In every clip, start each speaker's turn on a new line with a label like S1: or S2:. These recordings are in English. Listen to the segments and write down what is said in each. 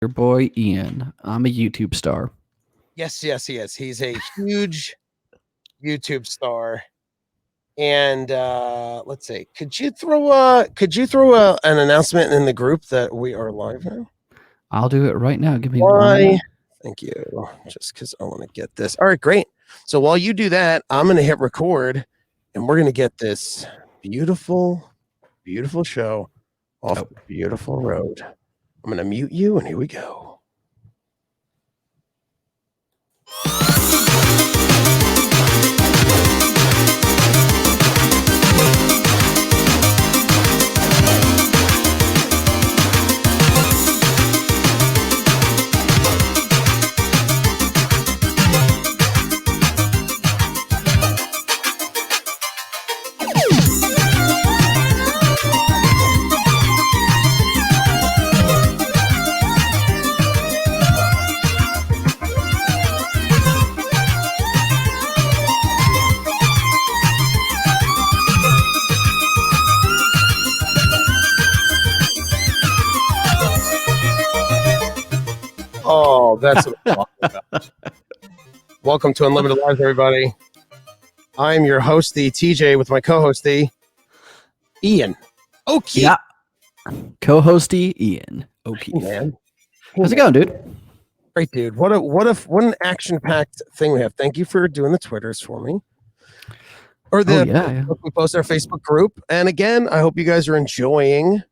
S1: Your boy Ian. I'm a YouTube star.
S2: Yes, yes, he is. He's a huge YouTube star. And let's see. Could you throw an announcement in the group that we are live now?
S1: I'll do it right now. Give me
S2: Why?
S1: one.
S2: Thank you. Just because I want to get this. All right, great. So while you do that, I'm going to hit record, and we're going to get this beautiful, beautiful show off the beautiful road. I'm going to mute you, and here we go. Oh, that's what I'm talking about. Welcome to Unlimited Lives, everybody. I'm your hostie, TJ, with my co-hostie, Ian. Okay.
S1: Yeah. Co-hosty Ian. Okay,
S2: man.
S1: How's it going, dude?
S2: Great, dude. What an action-packed thing we have. Thank you for doing the Twitters for me. Or we post our Facebook group. And again, I hope you guys are enjoying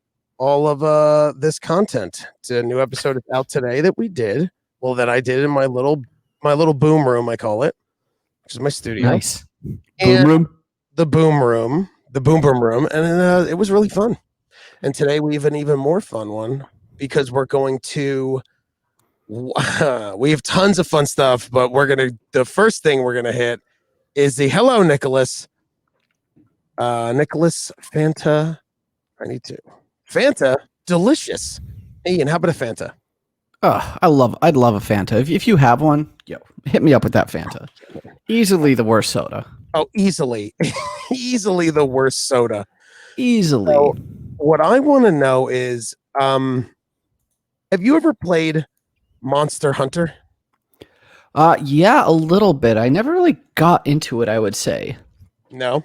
S2: all of this content. It's a new episode is out today that we did. Well, that I did in my little boom room, I call it, which is my studio.
S1: Nice. Boom room?
S2: The boom room. The boom room. And it was really fun. And today we have an even more fun one because we're going to we have tons of fun stuff, but the first thing we're gonna hit is the hello, Nicholas. Nicholas Fanta. Fanta, delicious. Ian, how about a Fanta?
S1: Oh, I'd love a Fanta. If you have one, hit me up with that Fanta. Easily the worst soda.
S2: Oh, easily. Easily the worst soda.
S1: Easily.
S2: So, what I want to know is, have you ever played Monster Hunter?
S1: Yeah, a little bit. I never really got into it, I would say.
S2: No,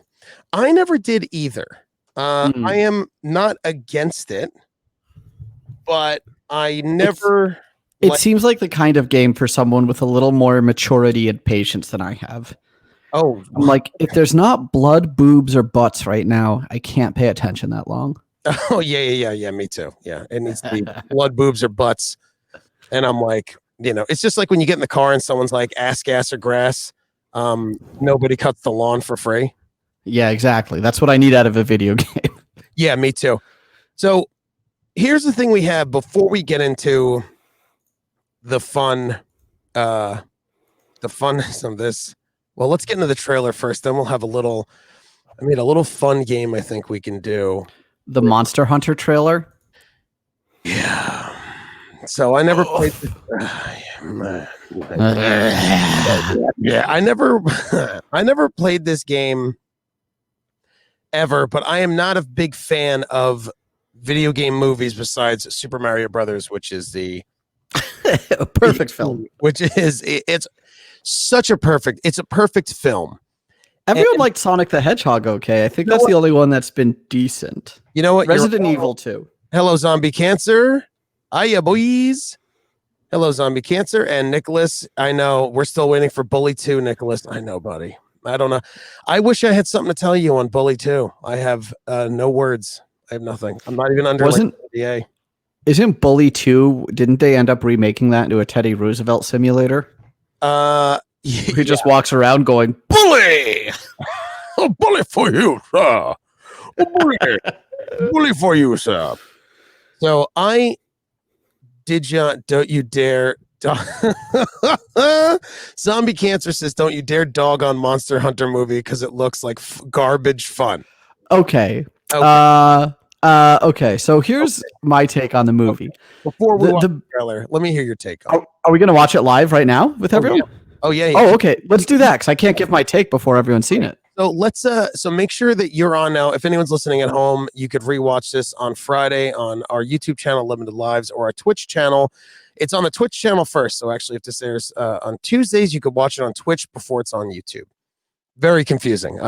S2: I never did either. I am not against it, but I never.
S1: It seems like the kind of game for someone with a little more maturity and patience than I have.
S2: Oh,
S1: I'm like, if there's not blood, boobs, or butts right now, I can't pay attention that long.
S2: Oh, yeah, me too. Yeah, it needs to be blood, boobs, or butts. And I'm like, it's just like when you get in the car and someone's like, ass, gas, or grass. Nobody cuts the lawn for free.
S1: Yeah, exactly. That's what I need out of a video game.
S2: Yeah, me too. So here's the thing we have before we get into the funness of this. Well, let's get into the trailer first. Then we'll have a little fun game I think we can do.
S1: The Monster Hunter trailer?
S2: Yeah. So I never played. Yeah, I never played this game ever, but I am not a big fan of video game movies besides Super Mario Brothers, which is the
S1: perfect film.
S2: It's a perfect film.
S1: Everyone liked Sonic the Hedgehog okay. I think that's the only one that's been decent.
S2: You know what?
S1: Resident Evil 2.
S2: Hello, Zombie Cancer. Hiya, boys. Hello, Zombie Cancer. And Nicholas, I know we're still waiting for Bully 2, Nicholas. I know, buddy. I don't know. I wish I had something to tell you on Bully 2. I have no words. I have nothing. I'm not even under NDA.
S1: Isn't Bully 2, didn't they end up remaking that into a Teddy Roosevelt simulator? He just walks around going, "Bully!
S2: A bully for you, sir. A bully. Bully for you, sir." So don't you dare. Zombie Cancer says, "Don't you dare dog on Monster Hunter movie because it looks like garbage fun."
S1: Okay. Okay. So here's my take on the movie.
S2: Okay. Before we watch the trailer, let me hear your take.
S1: Are we going to watch it live right now with everyone?
S2: Yeah. Oh yeah.
S1: Oh, okay. Let's do that because I can't give my take before everyone's seen it.
S2: So let's so make sure that you're on now. If anyone's listening at home, you could rewatch this on Friday on our YouTube channel, Limited Lives, or our Twitch channel. It's on the Twitch channel first. So actually, if this airs on Tuesdays, you could watch it on Twitch before it's on YouTube. Very confusing.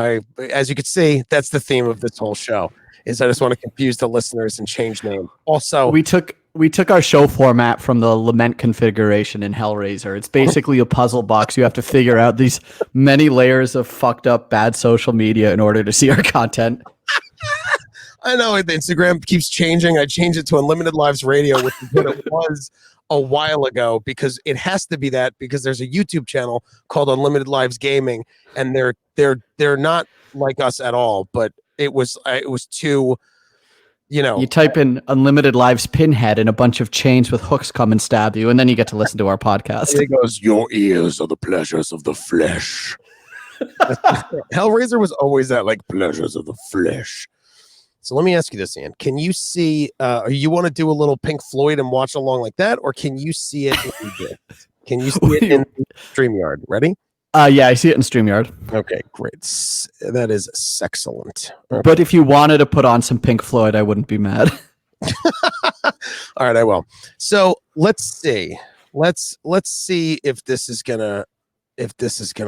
S2: As you can see, that's the theme of this whole show. Is I just want to confuse the listeners and change names. Also,
S1: we took our show format from the Lament configuration in Hellraiser. It's basically a puzzle box. You have to figure out these many layers of fucked up bad social media in order to see our content.
S2: I know the Instagram keeps changing. I changed it to Unlimited Lives Radio, which is what it was a while ago, because it has to be that, because there's a YouTube channel called Unlimited Lives Gaming, and they're not like us at all, but it was too, you
S1: type in Unlimited Lives Pinhead and a bunch of chains with hooks come and stab you, and then you get to listen to our podcast.
S2: It goes, your ears are the pleasures of the flesh. Hellraiser was always that, like, pleasures of the flesh. So let me ask you this, Ian. Can you see, you want to do a little Pink Floyd and watch along like that, or can you see it Can you see it in StreamYard? Ready?
S1: Yeah, I see it in StreamYard.
S2: Okay, great. That is excellent. Okay.
S1: But if you wanted to put on some Pink Floyd, I wouldn't be mad.
S2: All right, I will. So let's see. Let's see if this is gonna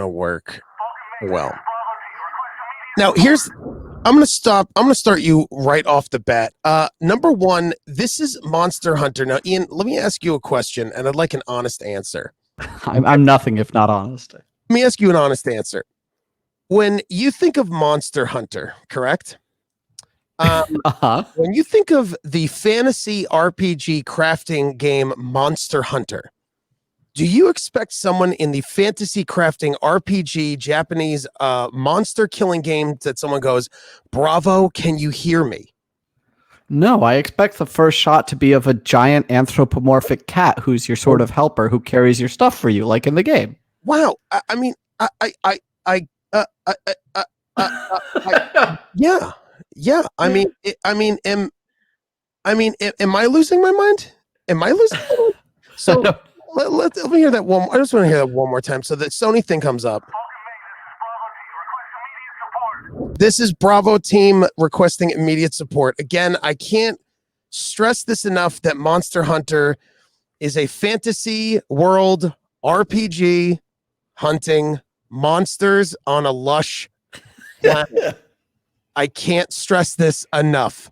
S2: work well. Now I'm gonna start you right off the bat. Number one, this is Monster Hunter. Now, Ian, let me ask you a question, and I'd like an honest answer.
S1: I'm nothing if not honest.
S2: Let me ask you an honest answer. When you think of Monster Hunter, correct? When you think of the fantasy RPG crafting game Monster Hunter, do you expect someone in the fantasy crafting RPG Japanese monster killing game that someone goes, "Bravo, can you hear me?"
S1: No, I expect the first shot to be of a giant anthropomorphic cat who's your sort of helper who carries your stuff for you, like in the game.
S2: Wow, yeah. Am I losing my mind? Am I losing my mind? So let me hear that one. I just want to hear that one more time. So the Sony thing comes up. This is Bravo team requesting immediate support. Again, I can't stress this enough that Monster Hunter is a fantasy world RPG hunting monsters on a lush planet. I can't stress this enough.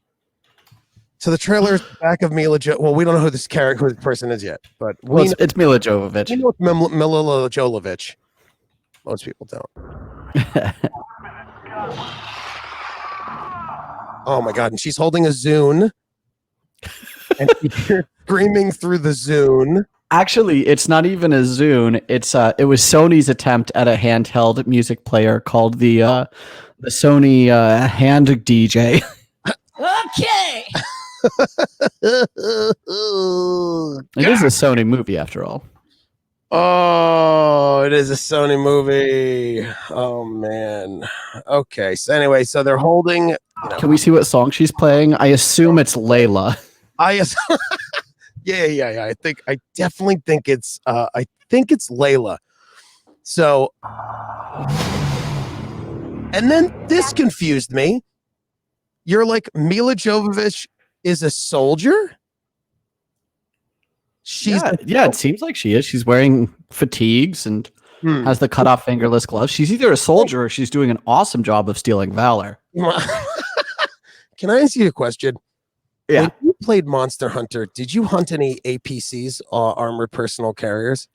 S2: So the trailer's back of Mila well, we don't know who this person is yet, but
S1: it's Mila Jovovich.
S2: We know it's Mila Jovovich. Most people don't. Oh my god! And she's holding a Zune, and she's screaming through the Zune.
S1: Actually, it's not even a Zune. It was Sony's attempt at a handheld music player called the Sony Hand DJ.
S3: Okay.
S1: It is a Sony movie after all.
S2: Oh, it is a Sony movie. Oh man. Okay. So anyway, so they're holding.
S1: Can we see what song she's playing? I assume it's Layla.
S2: Yeah. I definitely think it's Layla. So, and then this confused me. You're like, Mila Jovovich is a soldier?
S1: It seems like she is. She's wearing fatigues and has the cut off fingerless gloves. She's either a soldier or she's doing an awesome job of stealing valor.
S2: Can I ask you a question?
S1: Yeah.
S2: When you played Monster Hunter, did you hunt any APCs, armored personal carriers?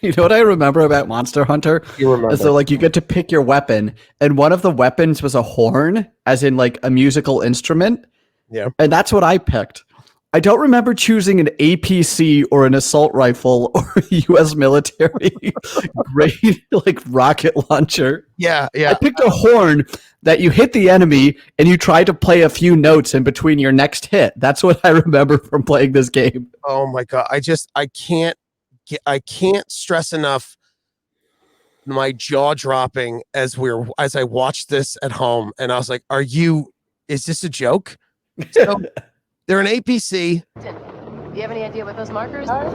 S1: You know what I remember about Monster Hunter?
S2: You remember?
S1: So like you get to pick your weapon, and one of the weapons was a horn, as in like a musical instrument.
S2: Yeah.
S1: And that's what I picked. I don't remember choosing an APC or an assault rifle or a U.S. military grade like rocket launcher.
S2: Yeah.
S1: I picked a horn that you hit the enemy and you try to play a few notes in between your next hit. That's what I remember from playing this game.
S2: Oh my god! I can't stress enough my jaw dropping as I watched this at home, and I was like, is this a joke? So, they're an APC.
S3: Do you have any idea what those markers are?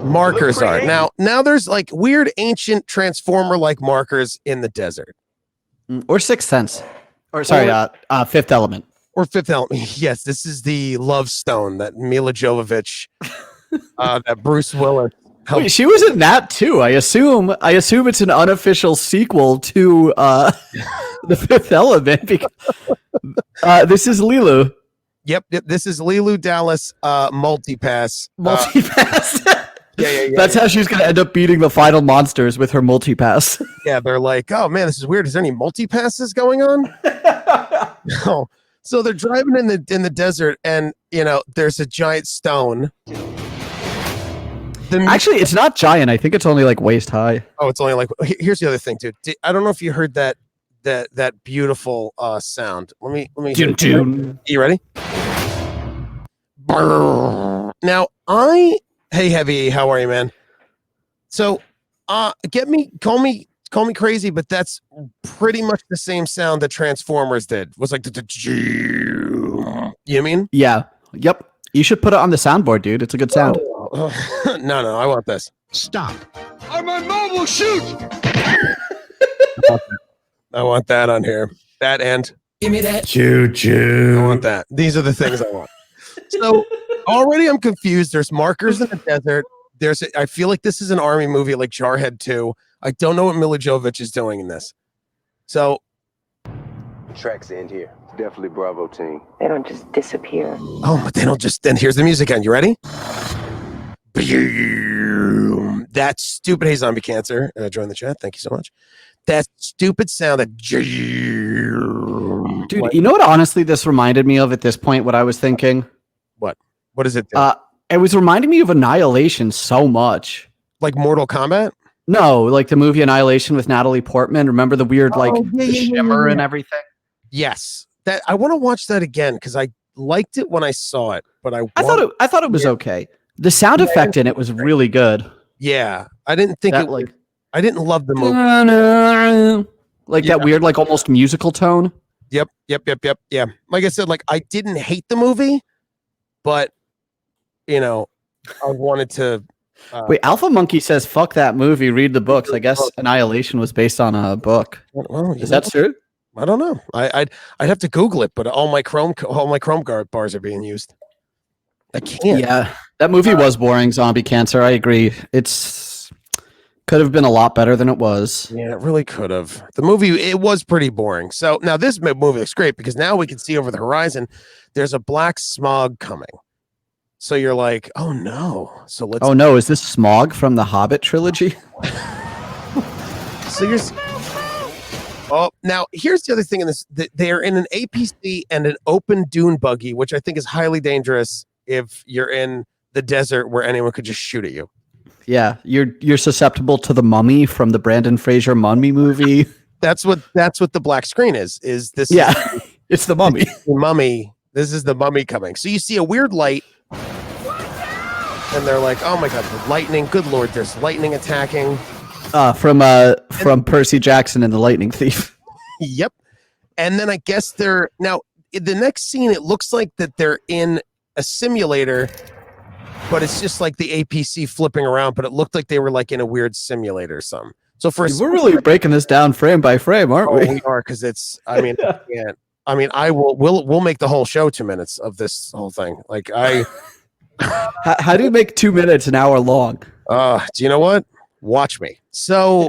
S2: Markers are. Now there's like weird ancient transformer-like markers in the desert.
S1: Or Sixth Sense. Or sorry, Fifth Element.
S2: Or Fifth Element. Yes, this is the love stone that Mila Jovovich That Bruce Willis.
S1: Wait, she was in that too. I assume it's an unofficial sequel to The Fifth Element. Because, this is Lilu.
S2: Yep. This is Lilu Dallas multipass.
S1: Multipass.
S2: Yeah.
S1: That's how she's gonna end up beating the final monsters with her multipass.
S2: Yeah, they're like, oh man, this is weird. Is there any multipasses going on? No. So they're driving in the desert, and there's a giant stone.
S1: Actually, it's not giant. I think it's only like waist high.
S2: Oh, it's only like. Here's the other thing, dude. I don't know if you heard that beautiful sound. Let me. You ready? Now hey Heavy, how are you, man? So, call me crazy, but that's pretty much the same sound that Transformers did. It was like you know what I mean?
S1: Yeah. Yep. You should put it on the soundboard, dude. It's a good sound.
S2: No, I want this.
S4: Stop. On my mobile, shoot!
S2: I want that on here. That and
S3: Give me that.
S4: Choo-choo.
S2: I want that. These are the things I want. So already I'm confused. There's markers in the desert. I feel like this is an army movie like Jarhead 2. I don't know what Mila Jovovich is doing in this. So
S5: Tracks end here. Definitely Bravo team.
S6: They don't just disappear.
S2: oh, but they don't just then here's the music again. You ready? That stupid Hey Zombie Cancer. Join the chat. Thank you so much. That stupid sound that
S1: Dude, you know what honestly this reminded me of at this point, what I was thinking?
S2: What is it?
S1: It was reminding me of Annihilation so much.
S2: Like Mortal Kombat?
S1: No, like the movie Annihilation with Natalie Portman. Remember the weird the shimmer and everything?
S2: Yes. That I want to watch that again because I liked it when I saw it, but I
S1: thought it was okay. The sound effect in it was really good.
S2: Yeah. I didn't think
S1: That,
S2: I didn't love the movie.
S1: Like that weird, like almost musical tone.
S2: Yep. Yeah. Like I said, like I didn't hate the movie, but I wanted to.
S1: Wait, Alpha Monkey says, "Fuck that movie. Read the books." I guess Annihilation was based on a book.
S2: Well,
S1: Is that true?
S2: I don't know. I'd have to Google it, but all my Chrome guard bars are being used. I can't.
S1: Yeah, that movie was boring. Zombie Cancer. I agree. It's could have been a lot better than it was.
S2: Yeah, it really could have. The movie, it was pretty boring. So now this movie looks great because now we can see over the horizon. There's a black smog coming. So you're like, oh no. So let's.
S1: Oh no, is this Smog from the Hobbit trilogy?
S2: So you're. Oh, now here's the other thing in this. They are in an APC and an open dune buggy, which I think is highly dangerous if you're in the desert where anyone could just shoot at you.
S1: Yeah, you're susceptible to the Mummy from the Brandon Fraser Mummy movie.
S2: That's what the black screen is this.
S1: Yeah, it's the Mummy.
S2: The Mummy. This is the Mummy coming. So you see a weird light. And they're like, oh my god, the lightning. Good lord, there's lightning attacking.
S1: From Percy Jackson and the Lightning Thief.
S2: Yep. And then I guess they're now in the next scene, it looks like that they're in a simulator, but it's just like the APC flipping around, but it looked like they were like in a weird simulator or something. So we're
S1: really breaking this down frame by frame, aren't we?
S2: We are, because it's we'll make the whole show 2 minutes of this whole thing. Like
S1: how do you make 2 minutes an hour long?
S2: Do you know what? Watch me. So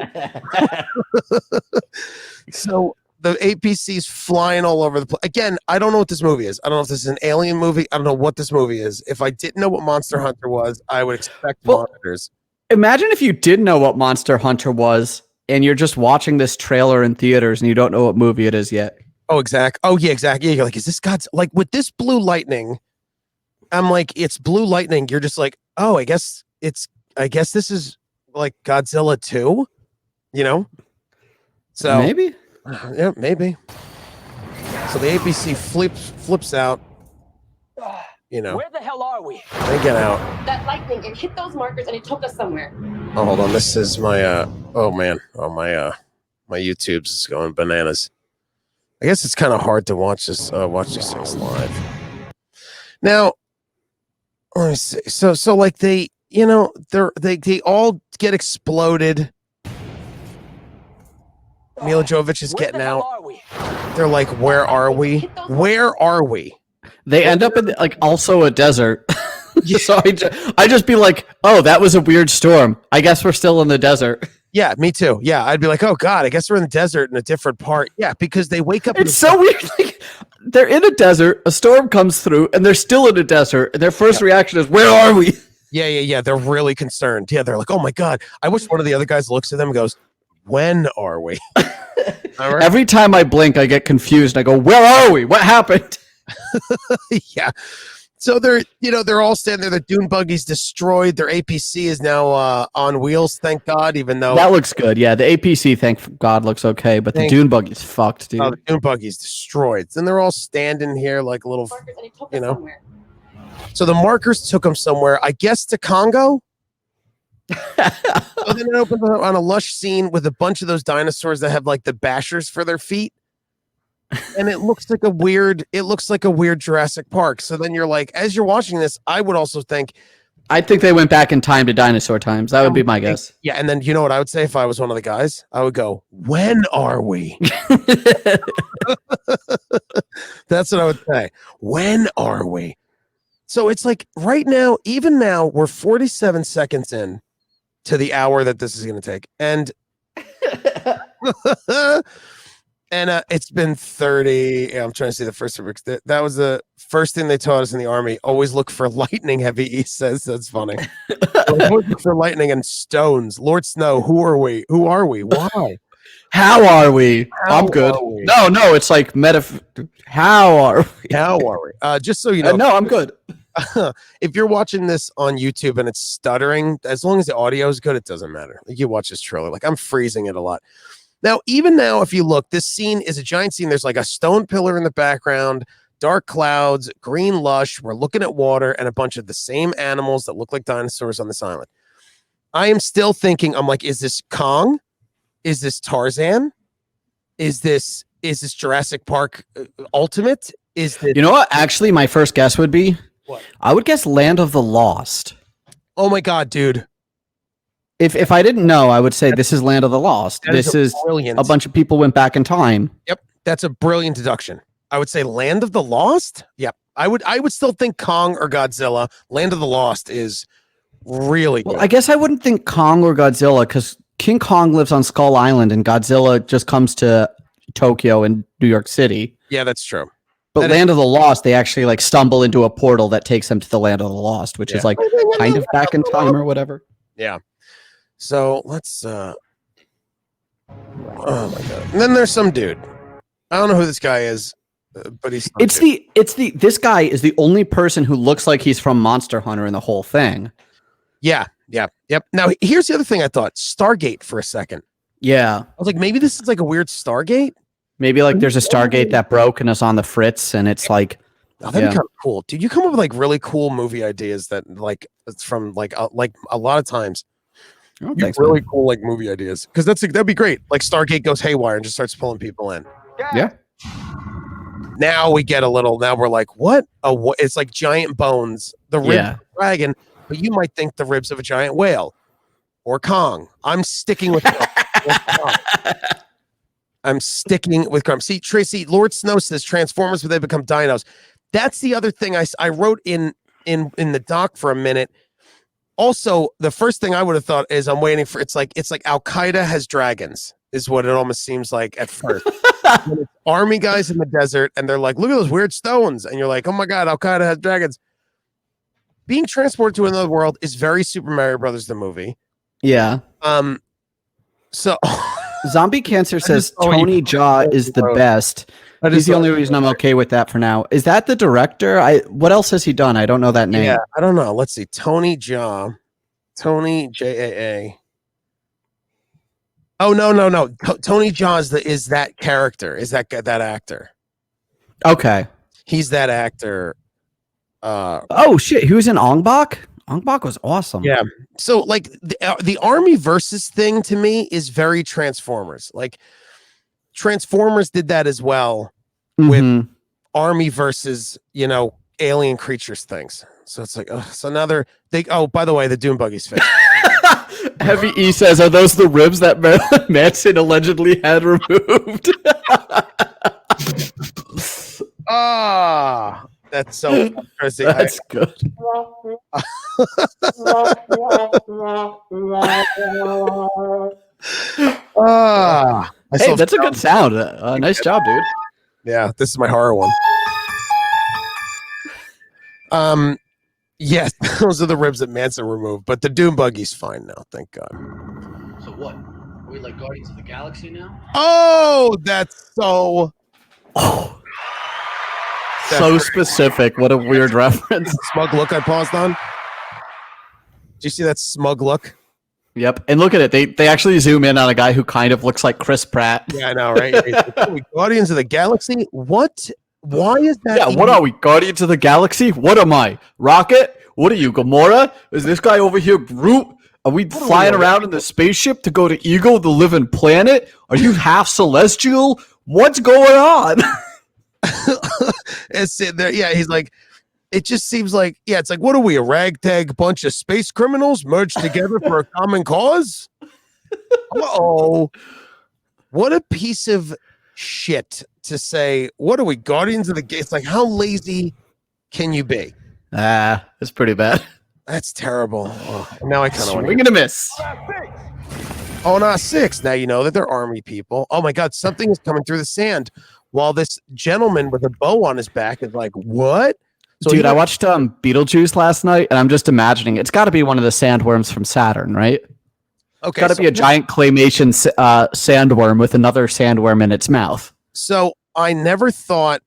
S2: the APC's flying all over the place. Again, I don't know what this movie is. I don't know if this is an alien movie. I don't know what this movie is. If I didn't know what Monster Hunter was, I would expect monsters.
S1: Imagine if you didn't know what Monster Hunter was and you're just watching this trailer in theaters and you don't know what movie it is yet.
S2: Oh, exactly. Oh, yeah, exactly. Yeah, you're like, is this God's like with this blue lightning? I'm like, it's blue lightning. You're just like, oh, I guess this is like Godzilla 2, So
S1: maybe.
S2: Yeah, maybe. So the APC flips out.
S3: Where the hell are we?
S2: They get out.
S3: That lightning, it hit those markers and it took us somewhere.
S2: Oh, hold on. This is my my YouTube's is going bananas. I guess it's kind of hard to watch these things live. Now, let me see. So like they all get exploded. Mila Jovovich is getting out. They're like, where are we? Where are we?
S1: They end up in also a desert. So I just be like, oh, that was a weird storm. I guess we're still in the desert.
S2: Yeah, me too. Yeah, I'd be like, oh God, I guess we're in the desert in a different part. Yeah, because they wake up.
S1: It's so weird. Like, they're in a desert, a storm comes through, and they're still in a desert, and their first reaction is, where are we?
S2: Yeah. They're really concerned. Yeah, they're like, oh my God. I wish one of the other guys looks at them and goes, when are we? Right.
S1: Every time I blink, I get confused. I go, where are we? What happened?
S2: Yeah. So they're all standing there. The dune buggy's destroyed. Their APC is now on wheels, thank God, even though
S1: that looks good. Yeah, the APC, thank God, looks okay, but the dune buggy's fucked, dude.
S2: Oh, the dune buggy's destroyed. And they're all standing here like a little, So the markers took them somewhere, I guess to Congo. So then it opens up on a lush scene with a bunch of those dinosaurs that have like the bashers for their feet. And it looks like a weird Jurassic Park. So then you're like, as you're watching this, I would also think,
S1: I think they went back in time to dinosaur times. That would be my guess.
S2: Yeah, and then you know what I would say if I was one of the guys? I would go, when are we? That's what I would say. When are we? So it's like right now, even now, we're 47 seconds in to the hour that this is going to take. And and it's been 30. I'm trying to see the first. That was the first thing they taught us in the Army. Always look for lightning, Heavy E says. That's funny. Always look for lightning and stones. Lord Snow, who are we? Who are we? Why?
S1: How are we? I'm good. No, it's like how are we?
S2: How are we? Just so you know.
S1: No, I'm good.
S2: If you're watching this on YouTube and it's stuttering, as long as the audio is good, it doesn't matter. Like you watch this trailer, like I'm freezing it a lot. Now, even now, if you look, this scene is a giant scene. There's like a stone pillar in the background, dark clouds, green lush. We're looking at water and a bunch of the same animals that look like dinosaurs on this island. I am still thinking, I'm like, is this Kong? Is this Tarzan? Is this Jurassic Park Ultimate? Is this?
S1: You know what? Actually, my first guess would be,
S2: what?
S1: I would guess Land of the Lost.
S2: Oh my God, dude.
S1: If I didn't know, I would say this is Land of the Lost. This is
S2: brilliant.
S1: A bunch of people went back in time.
S2: Yep, that's a brilliant deduction. I would say Land of the Lost. Yep, I would still think Kong or Godzilla. Land of the Lost is really good.
S1: Well, I guess I wouldn't think Kong or Godzilla because King Kong lives on Skull Island and Godzilla just comes to Tokyo and New York City.
S2: Yeah, that's true.
S1: But Land of the Lost, they actually like stumble into a portal that takes them to the Land of the Lost, which is like kind of back in time or whatever.
S2: Yeah. So let's oh my God. And then there's some dude. I don't know who this guy is, but this
S1: guy is the only person who looks like he's from Monster Hunter in the whole thing.
S2: Yeah. Yep. Now here's the other thing I thought. Stargate for a second.
S1: Yeah.
S2: I was like, maybe this is like a weird Stargate.
S1: Maybe like there's a Stargate that broke and is on the fritz and it's like
S2: that'd be kind of cool. Dude, you come up with like really cool movie ideas that like it's from like a lot of times.
S1: Oh, thanks,
S2: really
S1: man.
S2: cool like movie ideas because that'd be great. Like Stargate goes haywire and just starts pulling people in.
S1: Yeah.
S2: Now we get a little. Now we're like, what? It's like giant bones. The ribs of a dragon, but you might think the ribs of a giant whale or Kong. I'm sticking with. I'm sticking with Kong. See, Tracy, Lord Snow says Transformers, but they become dinos. That's the other thing I wrote in the doc for a minute. Also, the first thing I would have thought is I'm waiting for it's like Al Qaeda has dragons is what it almost seems like at first. When it's army guys in the desert and they're like, look at those weird stones, and you're like, oh my God, Al Qaeda has dragons. Being transported to another world is very Super Mario Brothers the movie.
S1: Yeah.
S2: So
S1: Zombie Cancer says Tony Jaa is the best. He's the only reason I'm okay with that for now. Is that the director? What else has he done? I don't know that name.
S2: Yeah, I don't know. Let's see. Tony Jaa. Tony Jaa. Oh no. Tony Jaa is that character. Is that actor?
S1: Okay.
S2: He's that actor.
S1: Oh shit! He was in Ong Bak. Ong Bak was awesome.
S2: Yeah. So like the army versus thing to me is very Transformers. Like Transformers did that as well with army versus alien creatures things. So it's like so now they by the way, the Dune Buggy's fixed.
S1: Heavy E says, are those the ribs that Marilyn Manson allegedly had removed?
S2: That's so interesting.
S1: That's good. Hey, that's a good sound. Nice job, dude.
S2: Yeah, this is my horror one. Yes, those are the ribs that Manson removed, but the Doom buggy's fine now, thank God.
S1: So what? Are we like Guardians of the Galaxy now?
S2: Oh, that's so...
S1: so specific. What a weird reference.
S2: Smug look I paused on. Did you see that smug look?
S1: Yep. And look at it. They actually zoom in on a guy who kind of looks like Chris Pratt.
S2: Yeah, I know, right? Guardians of the Galaxy? What? Why is that?
S1: Yeah, what are we? Guardians of the Galaxy? What am I? Rocket? What are you, Gamora? Is this guy over here Groot? Are we flying around in the spaceship to go to Ego, the living planet? Are you half celestial? What's going on?
S2: Yeah, he's like, it just seems like, yeah, it's like, what are we, a ragtag bunch of space criminals merged together for a common cause? Uh-oh. What a piece of shit to say, what are we, Guardians of the Galaxy? It's like, how lazy can you be?
S1: It's pretty bad.
S2: That's terrible. Oh, now I kind of
S1: swing and a miss.
S2: Oh, no, 6. Now you know that they're army people. Oh my God, something is coming through the sand. While this gentleman with a bow on his back is like, what? So
S1: dude, I watched Beetlejuice last night, and I'm just imagining it's got to be one of the sandworms from Saturn, right?
S2: Okay,
S1: it's got to be a giant claymation sandworm with another sandworm in its mouth.
S2: So I never thought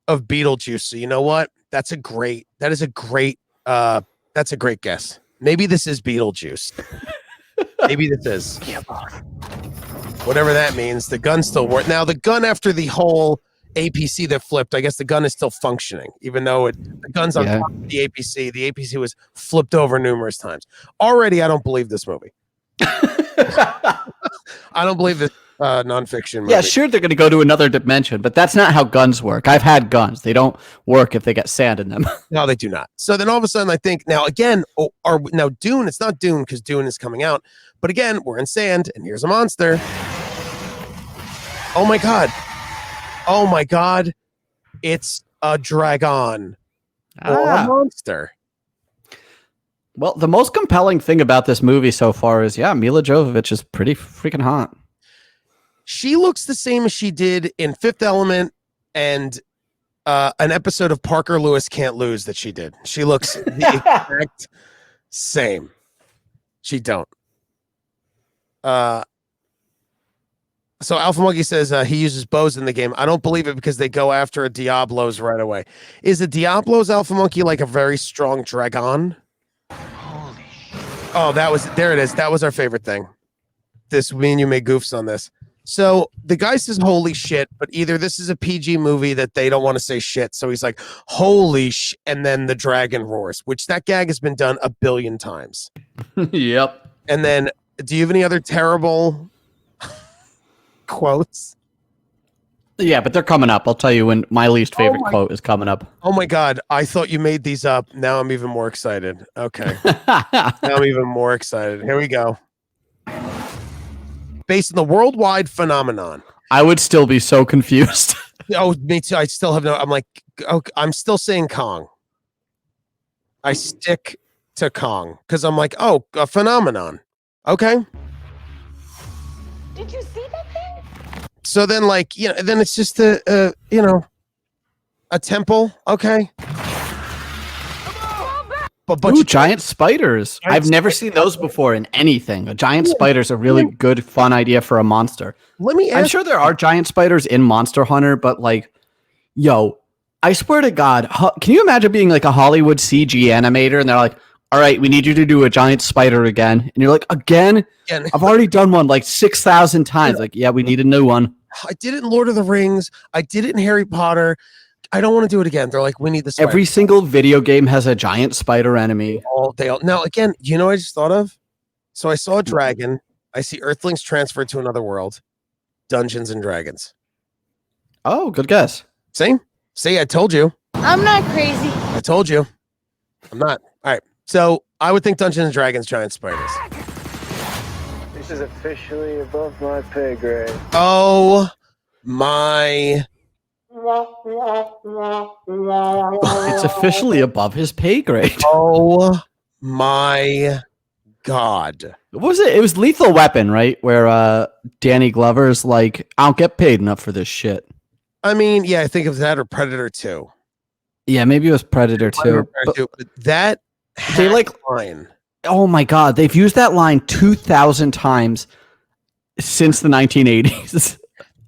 S2: of Beetlejuice. So you know what? That's a great guess. Maybe this is Beetlejuice. Maybe this is. Whatever that means. The gun still works. Now the gun, after the whole APC that flipped, I guess the gun is still functioning, even though the gun's on top of the APC. The APC was flipped over numerous times. Already, I don't believe this movie. I don't believe this nonfiction movie.
S1: Yeah, sure, they're going to go to another dimension, but that's not how guns work. I've had guns. They don't work if they get sand in them.
S2: No, they do not. So then all of a sudden I think, now again, now Dune, it's not Dune because Dune is coming out, but again, we're in sand and here's a monster. Oh my God. Oh my God. It's a dragon or a monster.
S1: Well, the most compelling thing about this movie so far is, Mila Jovovich is pretty freaking hot.
S2: She looks the same as she did in Fifth Element and an episode of Parker Lewis Can't Lose that she did. She looks the exact same. She don't. So Alpha Monkey says he uses bows in the game. I don't believe it because they go after a Diablo's right away. Is a Diablo's, Alpha Monkey, like a very strong dragon? Holy shit. Oh, there it is. That was our favorite thing. Me and you made goofs on this. So the guy says, holy shit, but either this is a PG movie that they don't want to say shit. So he's like, holy sh, and then the dragon roars, which that gag has been done 1 billion times.
S1: Yep.
S2: And then, do you have any other terrible quotes?
S1: Yeah, but they're coming up. I'll tell you when my least favorite quote is coming up.
S2: Oh my God. I thought you made these up. Now I'm even more excited. Okay. Now I'm even more excited. Here we go. Based on the worldwide phenomenon.
S1: I would still be so confused.
S2: Oh, me too. I still have I'm like, okay, I'm still saying Kong. I stick to Kong because I'm like, oh, a phenomenon. Okay.
S3: Did you see that thing?
S2: So then, like, then it's just a temple. Okay.
S1: But giant spiders. I've never seen those before in anything. A giant spider's a really good, fun idea for a monster.
S2: Let me ask.
S1: I'm sure there are giant spiders in Monster Hunter, but like, I swear to God, can you imagine being like a Hollywood CG animator and they're like, all right, we need you to do a giant spider again. And you're like, again? I've already done one like 6,000 times. Like, yeah, we need a new one.
S2: I did it in Lord of the Rings. I did it in Harry Potter. I don't want to do it again. They're like, we need the spider.
S1: Every single video game has a giant spider enemy.
S2: Now, again, what I just thought of? So I saw a dragon. I see Earthlings transferred to another world. Dungeons and Dragons.
S1: Oh, good guess.
S2: See, I told you.
S3: I'm not crazy.
S2: I told you. I'm not. All right. So I would think Dungeons and Dragons giant spiders.
S5: This is officially above my pay grade.
S2: Oh my
S1: It's officially above his pay grade.
S2: Oh my God.
S1: What was it? It was Lethal Weapon, right? Where Danny Glover's like, I don't get paid enough for this shit.
S2: I mean, yeah, I think it was that or Predator 2.
S1: Yeah, maybe it was Predator 2.
S2: But that
S1: they like
S2: line.
S1: Oh my God, they've used that line 2,000 times since the 1980s.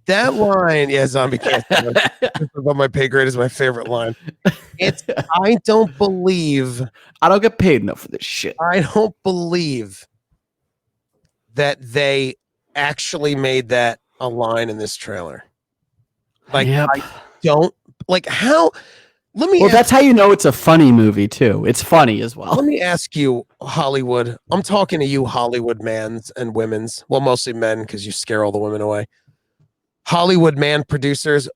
S2: That line, yeah, zombie cancer. Above my pay grade is my favorite line. It's I don't believe
S1: I don't get paid enough for this shit.
S2: I don't believe that they actually made that a line in this trailer. Like, I don't like how.
S1: Well, that's how you know it's a funny movie too. It's funny as well.
S2: Let me ask you, Hollywood. I'm talking to you, Hollywood mans and women's. Well, mostly men because you scare all the women away. Hollywood man producers,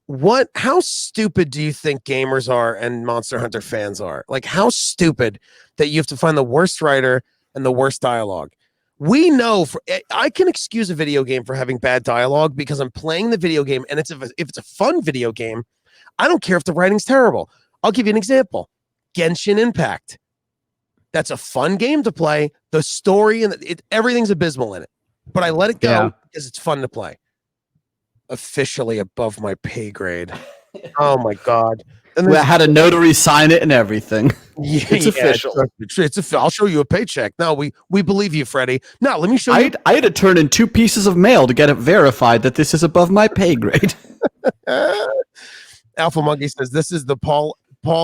S2: how stupid do you think gamers are and Monster Hunter fans are? Like, how stupid that you have to find the worst writer and the worst dialogue. We know I can excuse a video game for having bad dialogue because I'm playing the video game, and if it's a fun video game, I don't care if the writing's terrible. I'll give you an example. Genshin Impact. That's a fun game to play. The story and everything's abysmal in it, but I let it go because it's fun to play. Officially above my pay grade. Oh my God.
S1: And I had a notary sign it and everything.
S2: Yeah,
S1: it's official.
S2: I'll show you a paycheck. No, we believe you, Freddie. No, let me show you.
S1: I had to turn in 2 pieces of mail to get it verified that this is above my pay grade.
S2: Alpha Monkey says this is the Paul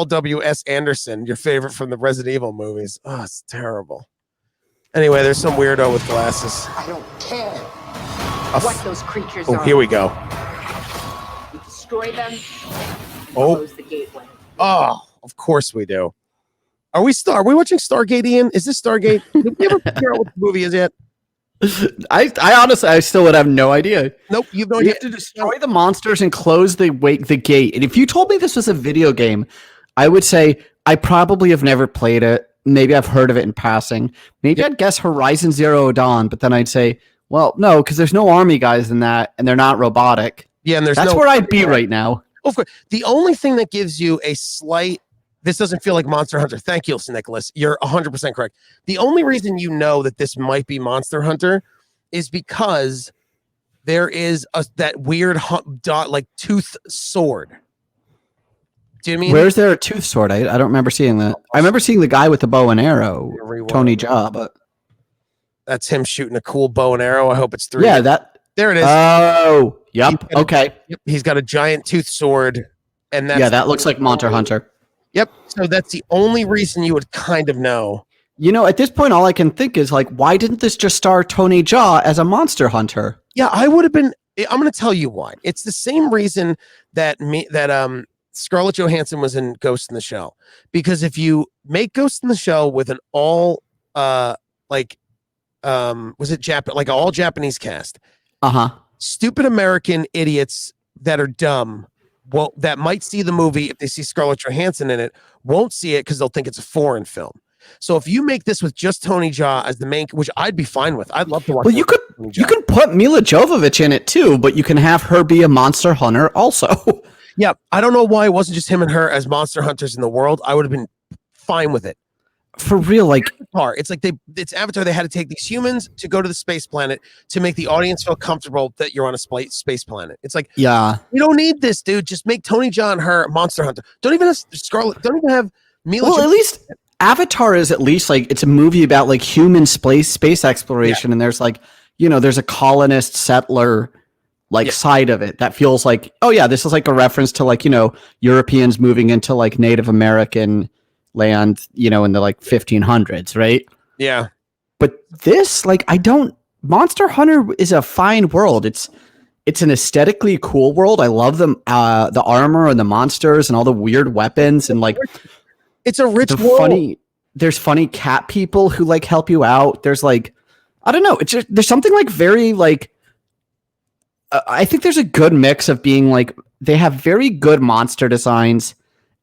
S2: W.S. Anderson, your favorite from the Resident Evil movies. Oh, it's terrible. Anyway, there's some weirdo with glasses.
S6: I don't care what those creatures
S2: are. Here we go.
S6: We destroy them.
S2: Close the gateway. Oh, of course we do. Are we watching Stargate, Ian? Is this Stargate? Did we ever figure out what the movie is yet?
S1: I honestly, I still would have no idea.
S2: Nope, you
S1: have to destroy the monsters and close the gate. And if you told me this was a video game, I would say I probably have never played it. Maybe I've heard of it in passing. Maybe I'd guess Horizon Zero Dawn, but then I'd say, well, no, because there's no army guys in that, and they're not robotic.
S2: Yeah, and
S1: that's where I'd be right now.
S2: Of course, the only thing that gives you a slight. This doesn't feel like Monster Hunter. Thank you, Nicholas. You're 100% correct. The only reason you know that this might be Monster is because there is that weird like tooth sword. Do you mean?
S1: Where's there a tooth sword? I don't remember seeing that. I remember seeing the guy with the bow and arrow, Tony Jaa, but
S2: that's him shooting a cool bow and arrow. I hope it's 3.
S1: Yeah,
S2: there it is.
S1: Oh, yep. Okay.
S2: He's got a giant tooth sword, and
S1: that looks like Monster Hunter.
S2: Yep. So that's the only reason you would kind of know.
S1: You know, at this point, all I can think is like, why didn't this just star Tony Jaa as a monster hunter?
S2: Yeah, I would have been. I'm going to tell you why. It's the same reason that Scarlett Johansson was in Ghost in the Shell, because if you make Ghost in the Shell with an all was it like all Japanese cast? Stupid American idiots that are dumb. Well, that might see the movie if they see Scarlett Johansson in it, won't see it because they'll think it's a foreign film. So if you make this with just Tony Jaa as the main, which I'd be fine with, I'd love to watch.
S1: Well, you could put Mila Jovovich in it too, but you can have her be a monster hunter also.
S2: Yeah, I don't know why it wasn't just him and her as monster hunters in the world. I would have been fine with it.
S1: For real, like
S2: it's like it's Avatar. They had to take these humans to go to the space planet to make the audience feel comfortable that you're on a space planet. It's like,
S1: yeah,
S2: you don't need this, dude. Just make Tony Jaa and her monster hunter. Don't even have Scarlet. Don't even have Mila.
S1: Well, at least Avatar is at least like it's a movie about like human space exploration, and there's like there's a colonist settler side of it that feels like, oh yeah, this is like a reference to like Europeans moving into like Native American land, in the like 1500s, right?
S2: Yeah.
S1: But this, like, Monster Hunter is a fine world. It's an aesthetically cool world. I love the armor and the monsters and all the weird weapons and like
S2: it's a rich world.
S1: There's funny cat people who like help you out. There's like, I don't know. It's just, there's something like very like, I think there's a good mix of being like, they have very good monster designs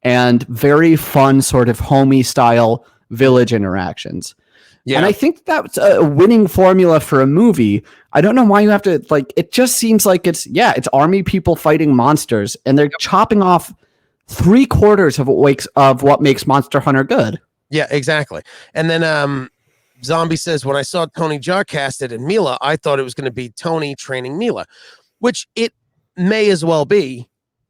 S1: and very fun sort of homey style village interactions.
S2: Yeah.
S1: And I think that's a winning formula for a movie. I don't know why you have to like. It just seems like it's army people fighting monsters, and they're chopping off 3/4 of what makes Monster Hunter good.
S2: Yeah, exactly. And then Zombie says, when I saw Tony Jaa casted in Mila, I thought it was going to be Tony training Mila, which it may as well be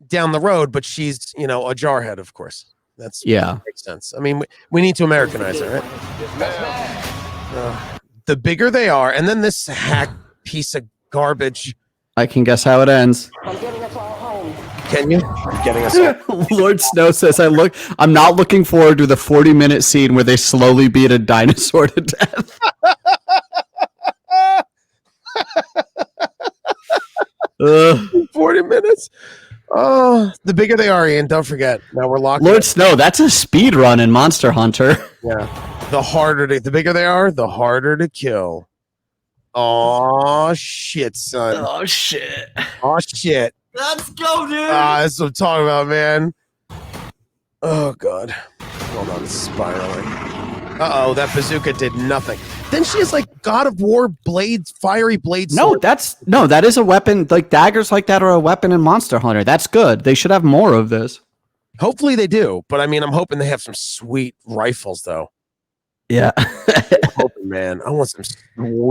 S2: down the road, but she's, a jarhead, of course. Makes sense. I mean, we need to Americanize her, right? The bigger they are, and then this hack piece of garbage.
S1: I can guess how it ends.
S6: I'm getting us all home.
S2: Can you? You're getting us all.
S1: Lord Snow says, I'm not looking forward to the 40-minute scene where they slowly beat a dinosaur to death.
S2: 40 minutes. Oh, the bigger they are, Ian. Don't forget. Now we're locked.
S1: Lord Snow, that's a speed run in Monster Hunter.
S2: Yeah. The bigger they are, the harder to kill. Oh shit, son.
S1: Oh shit.
S2: Oh shit.
S1: Let's go, dude.
S2: That's what I'm talking about, man. Oh god. Hold on, it's spiraling. Uh-oh, that bazooka did nothing. Then she has like God of War blades, fiery blades.
S1: That is a weapon. Like daggers like that are a weapon in Monster Hunter. That's good. They should have more of this.
S2: Hopefully they do, but I mean, I'm hoping they have some sweet rifles though.
S1: Yeah.
S2: I'm hoping, man. I want some sweet.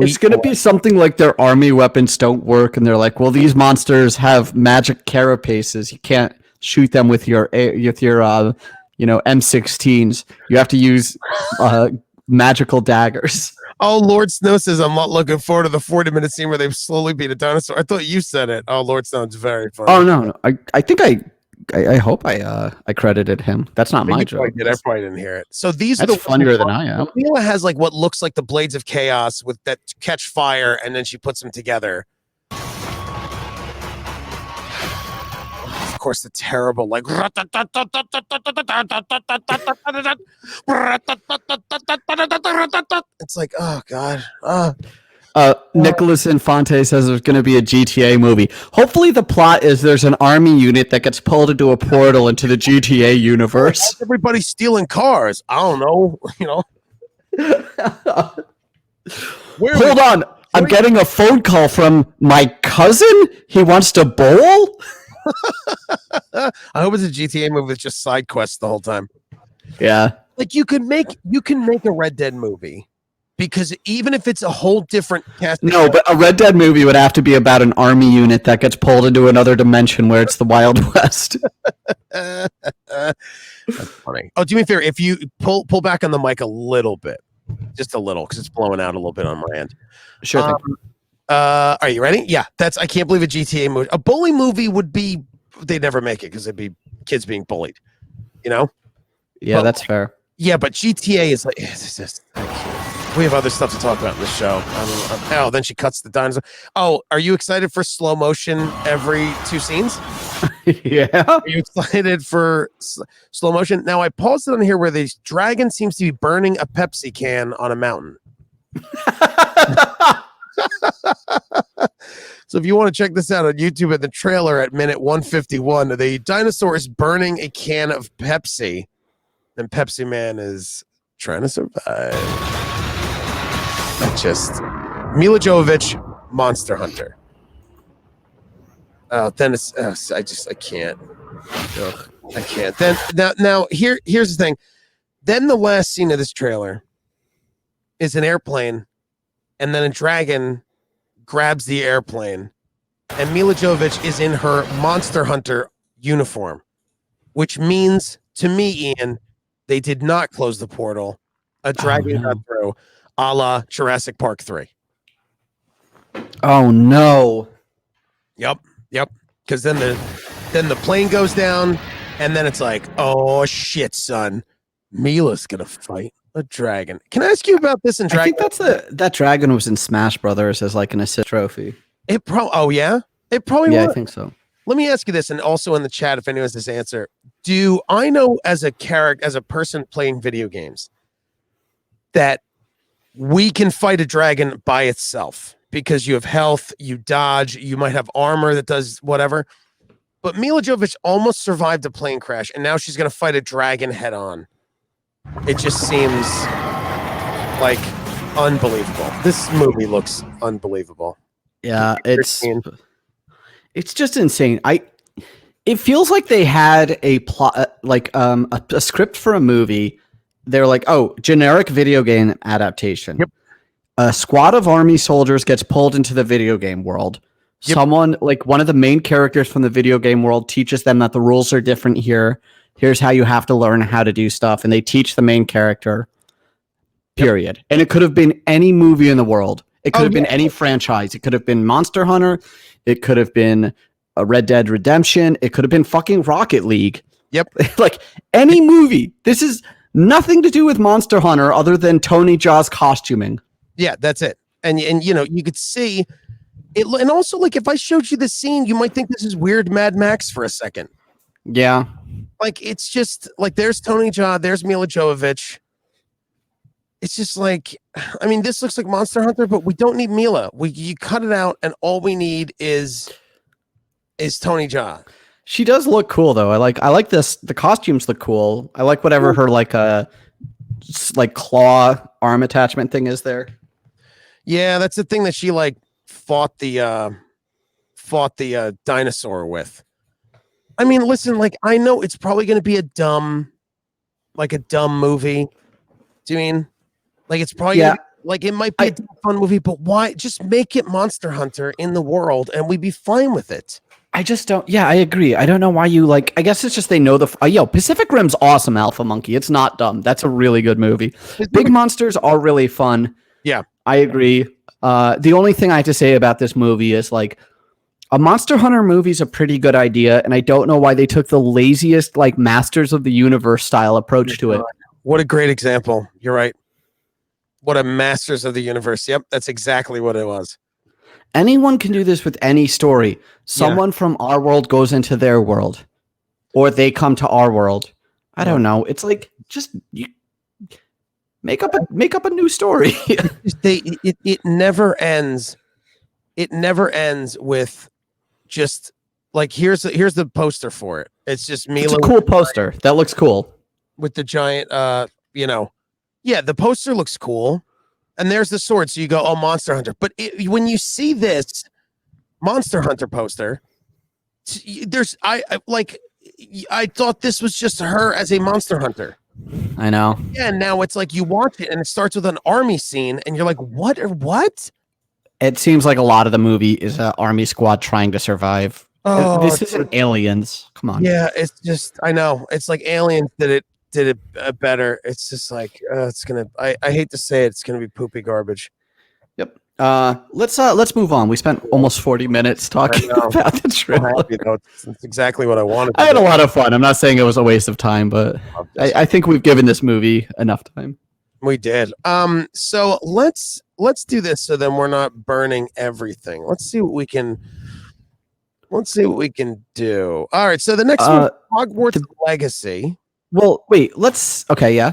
S1: It's gonna be something like their army weapons don't work, and they're like, well, these monsters have magic carapaces. You can't shoot them with your M16s. You have to use magical daggers.
S2: Oh, Lord Snow says, I'm not looking forward to the 40-minute scene where they slowly beat a dinosaur. I thought you said it. Oh, Lord Snow, it's very funny.
S1: Oh, no. I think I hope I credited him. That's not my joke.
S2: I probably didn't hear it. So these are
S1: That's funnier than I am.
S2: Mila has like what looks like the blades of chaos with that catch fire, and then she puts them together. Of course, the terrible like. It's like, oh god.
S1: Nicholas Infante says there's going to be a GTA movie. Hopefully the plot is there's an army unit that gets pulled into a portal into the GTA universe.
S2: Everybody's stealing cars. I don't know,
S1: Hold on. I'm getting a phone call from my cousin. He wants to bowl?
S2: I hope it's a GTA movie with just side quests the whole time.
S1: Yeah.
S2: Like you can make a Red Dead movie. Because even if it's a whole different cast,
S1: no, but a Red Dead movie would have to be about an army unit that gets pulled into another dimension where it's the Wild West.
S2: That's funny. Oh, do me a favor. If you pull back on the mic a little bit, just a little, because it's blowing out a little bit on my end.
S1: Sure thing.
S2: Are you ready? Yeah, I can't believe a GTA movie. A bully movie would be, they'd never make it because it'd be kids being bullied. Yeah,
S1: but, that's fair.
S2: Yeah, but GTA is like, it's just. We have other stuff to talk about in this show. Then she cuts the dinosaur. Oh, are you excited for slow motion every 2 scenes?
S1: Yeah.
S2: Are you excited for slow motion? Now, I paused it on here where the dragon seems to be burning a Pepsi can on a mountain. So if you want to check this out on YouTube at the trailer at minute 151, the dinosaur is burning a can of Pepsi, and Pepsi Man is trying to survive. Just Mila Jovovich, Monster Hunter. Then it's I can't. Ugh, I can't. Then now here's the thing. Then the last scene of this trailer is an airplane, and then a dragon grabs the airplane, and Mila Jovovich is in her Monster Hunter uniform, which means to me, Ian, they did not close the portal. A dragon got through. A la Jurassic Park 3.
S1: Oh no.
S2: Yep. Because then the plane goes down, and then it's like, oh shit, son, Mila's gonna fight a dragon. Can I ask you about this in Dragon?
S1: I think that dragon was in Smash Brothers as like an assist trophy.
S2: It probably was.
S1: I think so.
S2: Let me ask you this, and also in the chat, if anyone has this answer, do I know as a person playing video games that we can fight a dragon by itself because you have health, you dodge, you might have armor that does whatever. But Mila Jovovich almost survived a plane crash, and now she's going to fight a dragon head on. It just seems like unbelievable. This movie looks unbelievable.
S1: Yeah, it's just insane. It feels like they had a plot, like a script for a movie. They're like, oh, generic video game adaptation.
S2: Yep.
S1: A squad of army soldiers gets pulled into the video game world. Yep. Someone, like one of the main characters from the video game world, teaches them that the rules are different here. Here's how you have to learn how to do stuff. And they teach the main character, period. Yep. And it could have been any movie in the world. It could have been any franchise. It could have been Monster Hunter. It could have been a Red Dead Redemption. It could have been fucking Rocket League.
S2: Yep.
S1: Like any movie. This is nothing to do with Monster Hunter other than Tony Jaa's costuming.
S2: Yeah, that's it. And you know, you could see it. And also, like, if I showed you the scene, you might think this is weird Mad Max for a second.
S1: Yeah.
S2: Like, it's just like, there's Tony Jaa, there's Mila Jovovich. It's just like, I mean, this looks like Monster Hunter, but we don't need Mila. You cut it out, and all we need is Tony Jaa.
S1: She does look cool though. I like this. The costumes look cool. I like whatever her like claw arm attachment thing is there.
S2: Yeah, that's the thing that she like fought the dinosaur with. I mean, listen, like, I know it's probably going to be a dumb movie. Do you mean? Like, it's probably like, it might be a fun movie, but why just make it Monster Hunter in the world and we'd be fine with it.
S1: I just don't. Yeah, I agree. I don't know why you like. I guess it's just they know the. Pacific Rim's awesome, Alpha Monkey. It's not dumb. That's a really good movie. Big monsters are really fun.
S2: Yeah,
S1: I agree. The only thing I have to say about this movie is like a Monster Hunter movie is a pretty good idea, and I don't know why they took the laziest like Masters of the Universe style approach to it.
S2: What a great example. You're right. What a Masters of the Universe. Yep, that's exactly what it was.
S1: Anyone can do this with any story. Someone from our world goes into their world, or they come to our world. I don't know. It's like just you make up a new story.
S2: It never ends. It never ends with just like here's the poster for it. It's just Mila.
S1: It's a cool poster. That looks cool
S2: with the giant. The poster looks cool. And there's the sword. So you go, oh, Monster Hunter. But when you see this Monster Hunter poster, I thought this was just her as a Monster Hunter.
S1: I know.
S2: Yeah, and now it's like you watch it and it starts with an army scene and you're like, what?
S1: It seems like a lot of the movie is an army squad trying to survive. Oh, this isn't Aliens. Come on.
S2: Yeah, it's just, I know. It's like Aliens did it better. It's just like it's gonna. I hate to say it, it's gonna be poopy garbage.
S1: Yep. Let's move on. We spent almost 40 minutes talking about the trailer.
S2: That's exactly what I wanted.
S1: I had a lot of fun. I'm not saying it was a waste of time, but I think we've given this movie enough time.
S2: We did. So let's do this so then we're not burning everything. Let's see what we can do. All right. So the next one, Hogwarts Legacy.
S1: Well, wait, okay, yeah.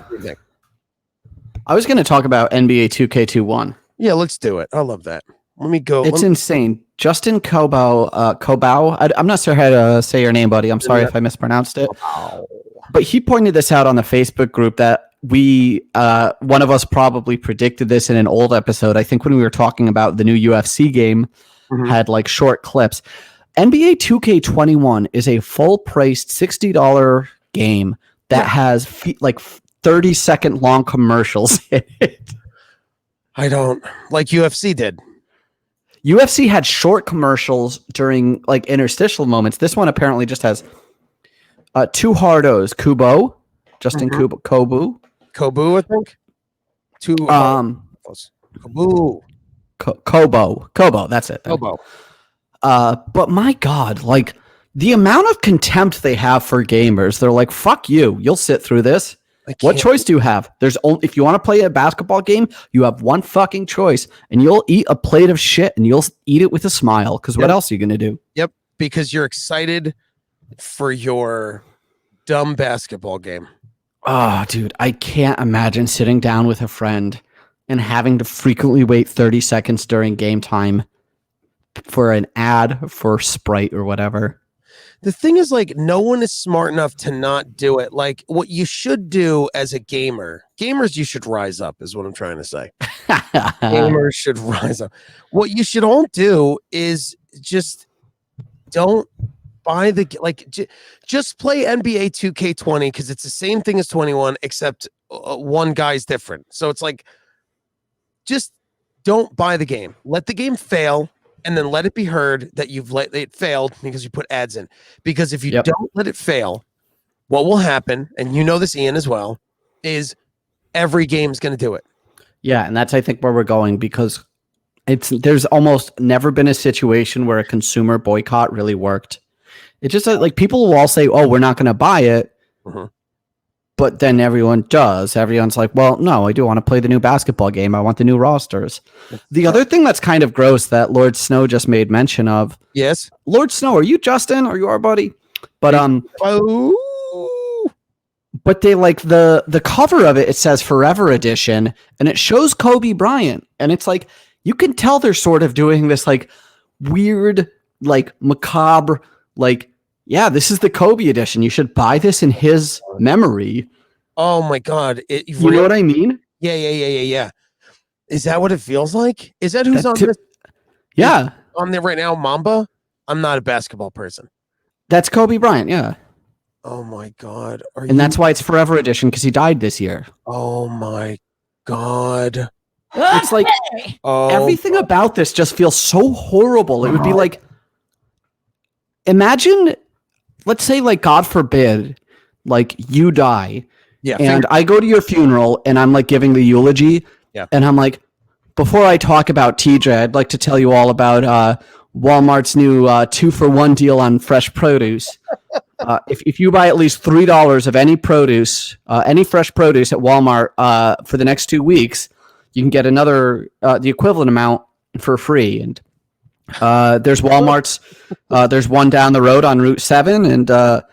S1: I was going to talk about NBA 2K21.
S2: Yeah, let's do it. I love that. Let me go.
S1: It's insane. Justin Kobau, I'm not sure how to say your name, buddy. I'm sorry if I mispronounced it. But he pointed this out on the Facebook group that one of us probably predicted this in an old episode. I think when we were talking about the new UFC game, had like short clips. NBA 2K21 is a full-priced $60 game that has 30-second long commercials in it.
S2: I don't like UFC did.
S1: UFC had short commercials during like interstitial moments. This one apparently just has two hardos. Kubo, Justin Kobu,
S2: I think. Two
S1: Kobo. That's it.
S2: Kobo.
S1: But my God, like the amount of contempt they have for gamers. They're like, "Fuck you! You'll sit through this." What choice do you have? There's only if you want to play a basketball game, you have one fucking choice, and you'll eat a plate of shit, and you'll eat it with a smile. Because what else are you gonna do?
S2: Yep, because you're excited for your dumb basketball game.
S1: Oh, dude, I can't imagine sitting down with a friend and having to frequently wait 30 seconds during game time for an ad for Sprite or whatever.
S2: The thing is, like, no one is smart enough to not do it. Like, what you should do as a gamers, you should rise up, is what I'm trying to say. Gamers should rise up. What you should all do is just don't buy the just play NBA 2K20 because it's the same thing as 21, except one guy's different. So it's like, just don't buy the game. Let the game fail. And then let it be heard that you've let it failed because you put ads in. Because if you don't let it fail, what will happen, and you know this, Ian, as well, is every game's going to do it.
S1: Yeah, and that's, I think, where we're going, because there's almost never been a situation where a consumer boycott really worked. It's just like people will all say, oh, we're not going to buy it.
S2: Mm-hmm.
S1: But then everyone does. Everyone's like, well, no, I do want to play the new basketball game. I want the new rosters. The other thing that's kind of gross that Lord Snow just made mention of.
S2: Yes.
S1: Lord Snow, are you Justin? Are you our buddy? But but they like the cover of it, it says Forever Edition, and it shows Kobe Bryant. And it's like, you can tell they're sort of doing this like weird, like macabre, like, yeah, this is the Kobe edition. You should buy this in his memory.
S2: Oh my God.
S1: You know what I mean?
S2: Yeah. Is that what it feels like? Is that who's on this?
S1: Yeah.
S2: On there right now, Mamba? I'm not a basketball person.
S1: That's Kobe Bryant, yeah.
S2: Oh my God.
S1: That's why it's Forever Edition, because he died this year.
S2: Oh my God.
S1: It's like everything about this just feels so horrible. It would be like, imagine, let's say, like, God forbid, like, you die.
S2: Yeah.
S1: And I go to your funeral and I'm like giving the eulogy.
S2: Yeah.
S1: And I'm like, before I talk about TJ, I'd like to tell you all about Walmart's new 2-for-1 deal on fresh produce. If you buy at least $3 of any produce, any fresh produce at Walmart for the next 2 weeks, you can get another, the equivalent amount for free. And there's Walmart's, there's one down the road on Route 7, and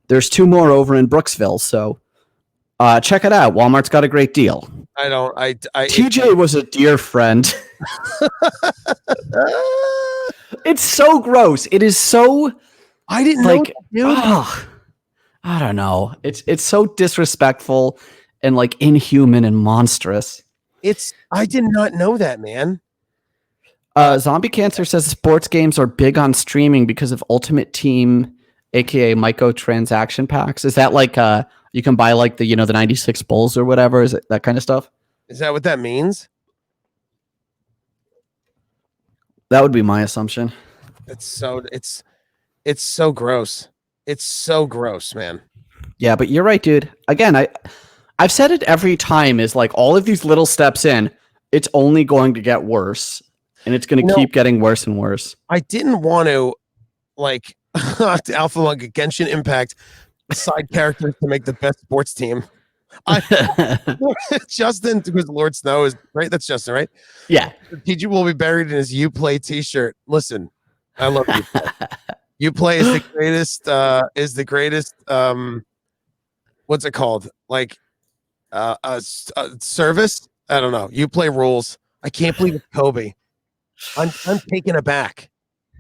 S1: there's 2 more over in Brooksville. So check it out. Walmart's got a great deal. TJ was a dear friend. It's so gross. It is so.
S2: I didn't
S1: like,
S2: know.
S1: I don't know. It's so disrespectful and like inhuman and monstrous.
S2: I did not know that, man.
S1: Zombie Cancer says sports games are big on streaming because of Ultimate Team, aka microtransaction packs. Is that like you can buy like the the 96 Bulls or whatever? Is it that kind of stuff?
S2: Is that what that means?
S1: That would be my assumption.
S2: It's so gross. It's so gross, man.
S1: Yeah, but you're right, dude. Again, I've said it every time, is like all of these little steps in, it's only going to get worse. And it's going to keep getting worse and worse. I
S2: didn't want to, like, Alpha Monk Genshin Impact side characters to make the best sports team. Justin, because Lord Snow is right. That's Justin, right?
S1: Yeah.
S2: TG will be buried in his "You Play" T-shirt. Listen, I love you. You Play is the greatest. Is the greatest. What's it called? Like, service. I don't know. You Play rules. I can't believe it's Kobe. I'm taken aback.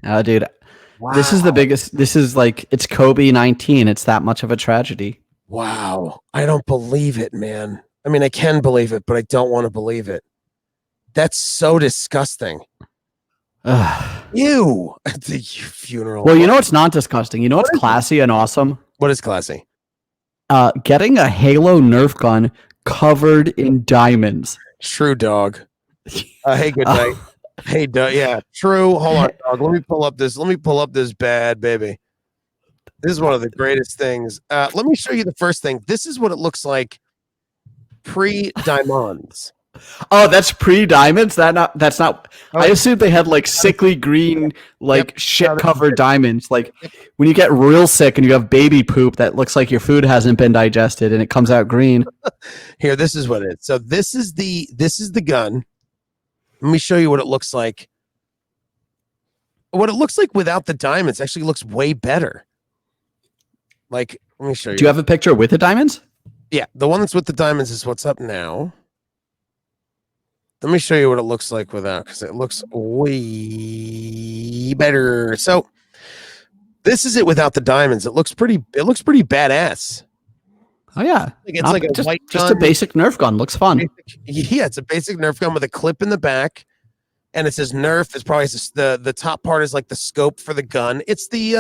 S1: Oh, dude.
S2: Wow.
S1: This is the biggest. This is like, it's Kobe 19. It's that much of a tragedy.
S2: Wow. I don't believe it, man. I mean, I can believe it, but I don't want to believe it. That's so disgusting. Ew. At the funeral.
S1: Well, you know what's not disgusting? You know what's classy and awesome?
S2: What is classy?
S1: Getting a Halo Nerf gun covered in diamonds.
S2: True, dog. Hey, good night. Hey, yeah, true. Hold on, dog. Let me pull up this bad baby. This is one of the greatest things. Let me show you the first thing. This is what it looks like pre-diamonds.
S1: Oh, that's pre-diamonds? That's not. I assumed they had like sickly green, like shit-covered diamonds. Like when you get real sick and you have baby poop that looks like your food hasn't been digested and it comes out green.
S2: Here, this is what it is. So this is the gun. Let me show you what it looks like. What it looks like without the diamonds actually looks way better. Like, let me show you.
S1: Do you have a picture with the diamonds?
S2: Yeah, the one that's with the diamonds is what's up now. Let me show you what it looks like without, because it looks way better. So This is it without the diamonds. It looks pretty badass.
S1: Oh yeah,
S2: Like it's like a
S1: just,
S2: white
S1: just
S2: gun.
S1: a basic Nerf gun. Looks fun.
S2: Yeah, it's a basic Nerf gun with a clip in the back, and it says Nerf. It's probably just the top part is like the scope for the gun. It's the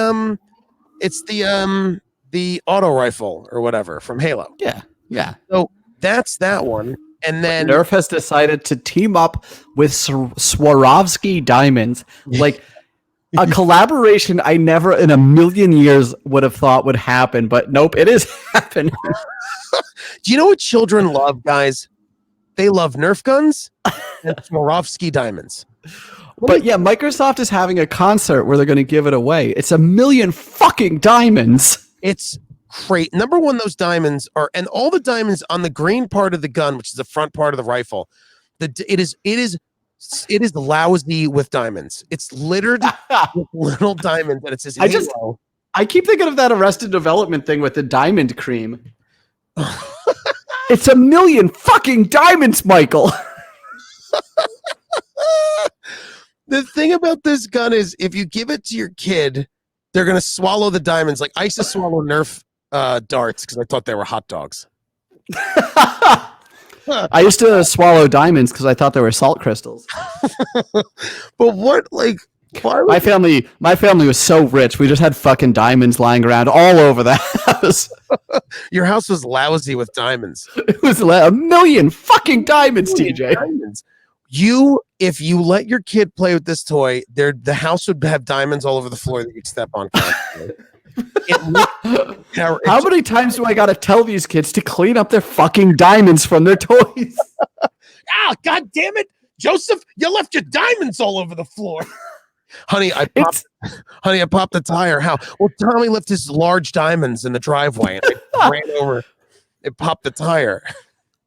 S2: auto rifle or whatever from Halo.
S1: Yeah.
S2: So that's that one, and then
S1: Nerf has decided to team up with Swarovski diamonds, like a collaboration I never in a million years would have thought would happen, but nope, it is happening.
S2: Do you know what children love, guys? They love Nerf guns and Swarovski diamonds.
S1: But yeah, Microsoft is having a concert where they're going to give it away. It's 1,000,000 fucking diamonds.
S2: It's great. Number one, those diamonds are, and all the diamonds on the green part of the gun, which is the front part of the rifle. It is lousy with diamonds. It's littered with little diamonds, and it says Halo.
S1: I keep thinking of that Arrested Development thing with the diamond cream. It's 1,000,000 fucking diamonds, Michael.
S2: The thing about this gun is if you give it to your kid, they're going to swallow the diamonds. Like I used to swallow Nerf darts because I thought they were hot dogs.
S1: I used to swallow diamonds because I thought they were salt crystals.
S2: But what, like,
S1: my family was so rich. We just had fucking diamonds lying around all over the house.
S2: Your house was lousy with diamonds.
S1: It was 1,000,000 fucking diamonds, TJ.
S2: Diamonds. If you let your kid play with this toy, the house would have diamonds all over the floor that you'd step on.
S1: How many times do I gotta tell these kids to clean up their fucking diamonds from their toys?
S2: God damn it, Joseph! You left your diamonds all over the floor. Honey, I popped the tire. How? Well, Tommy left his large diamonds in the driveway, and I ran over. It popped the tire.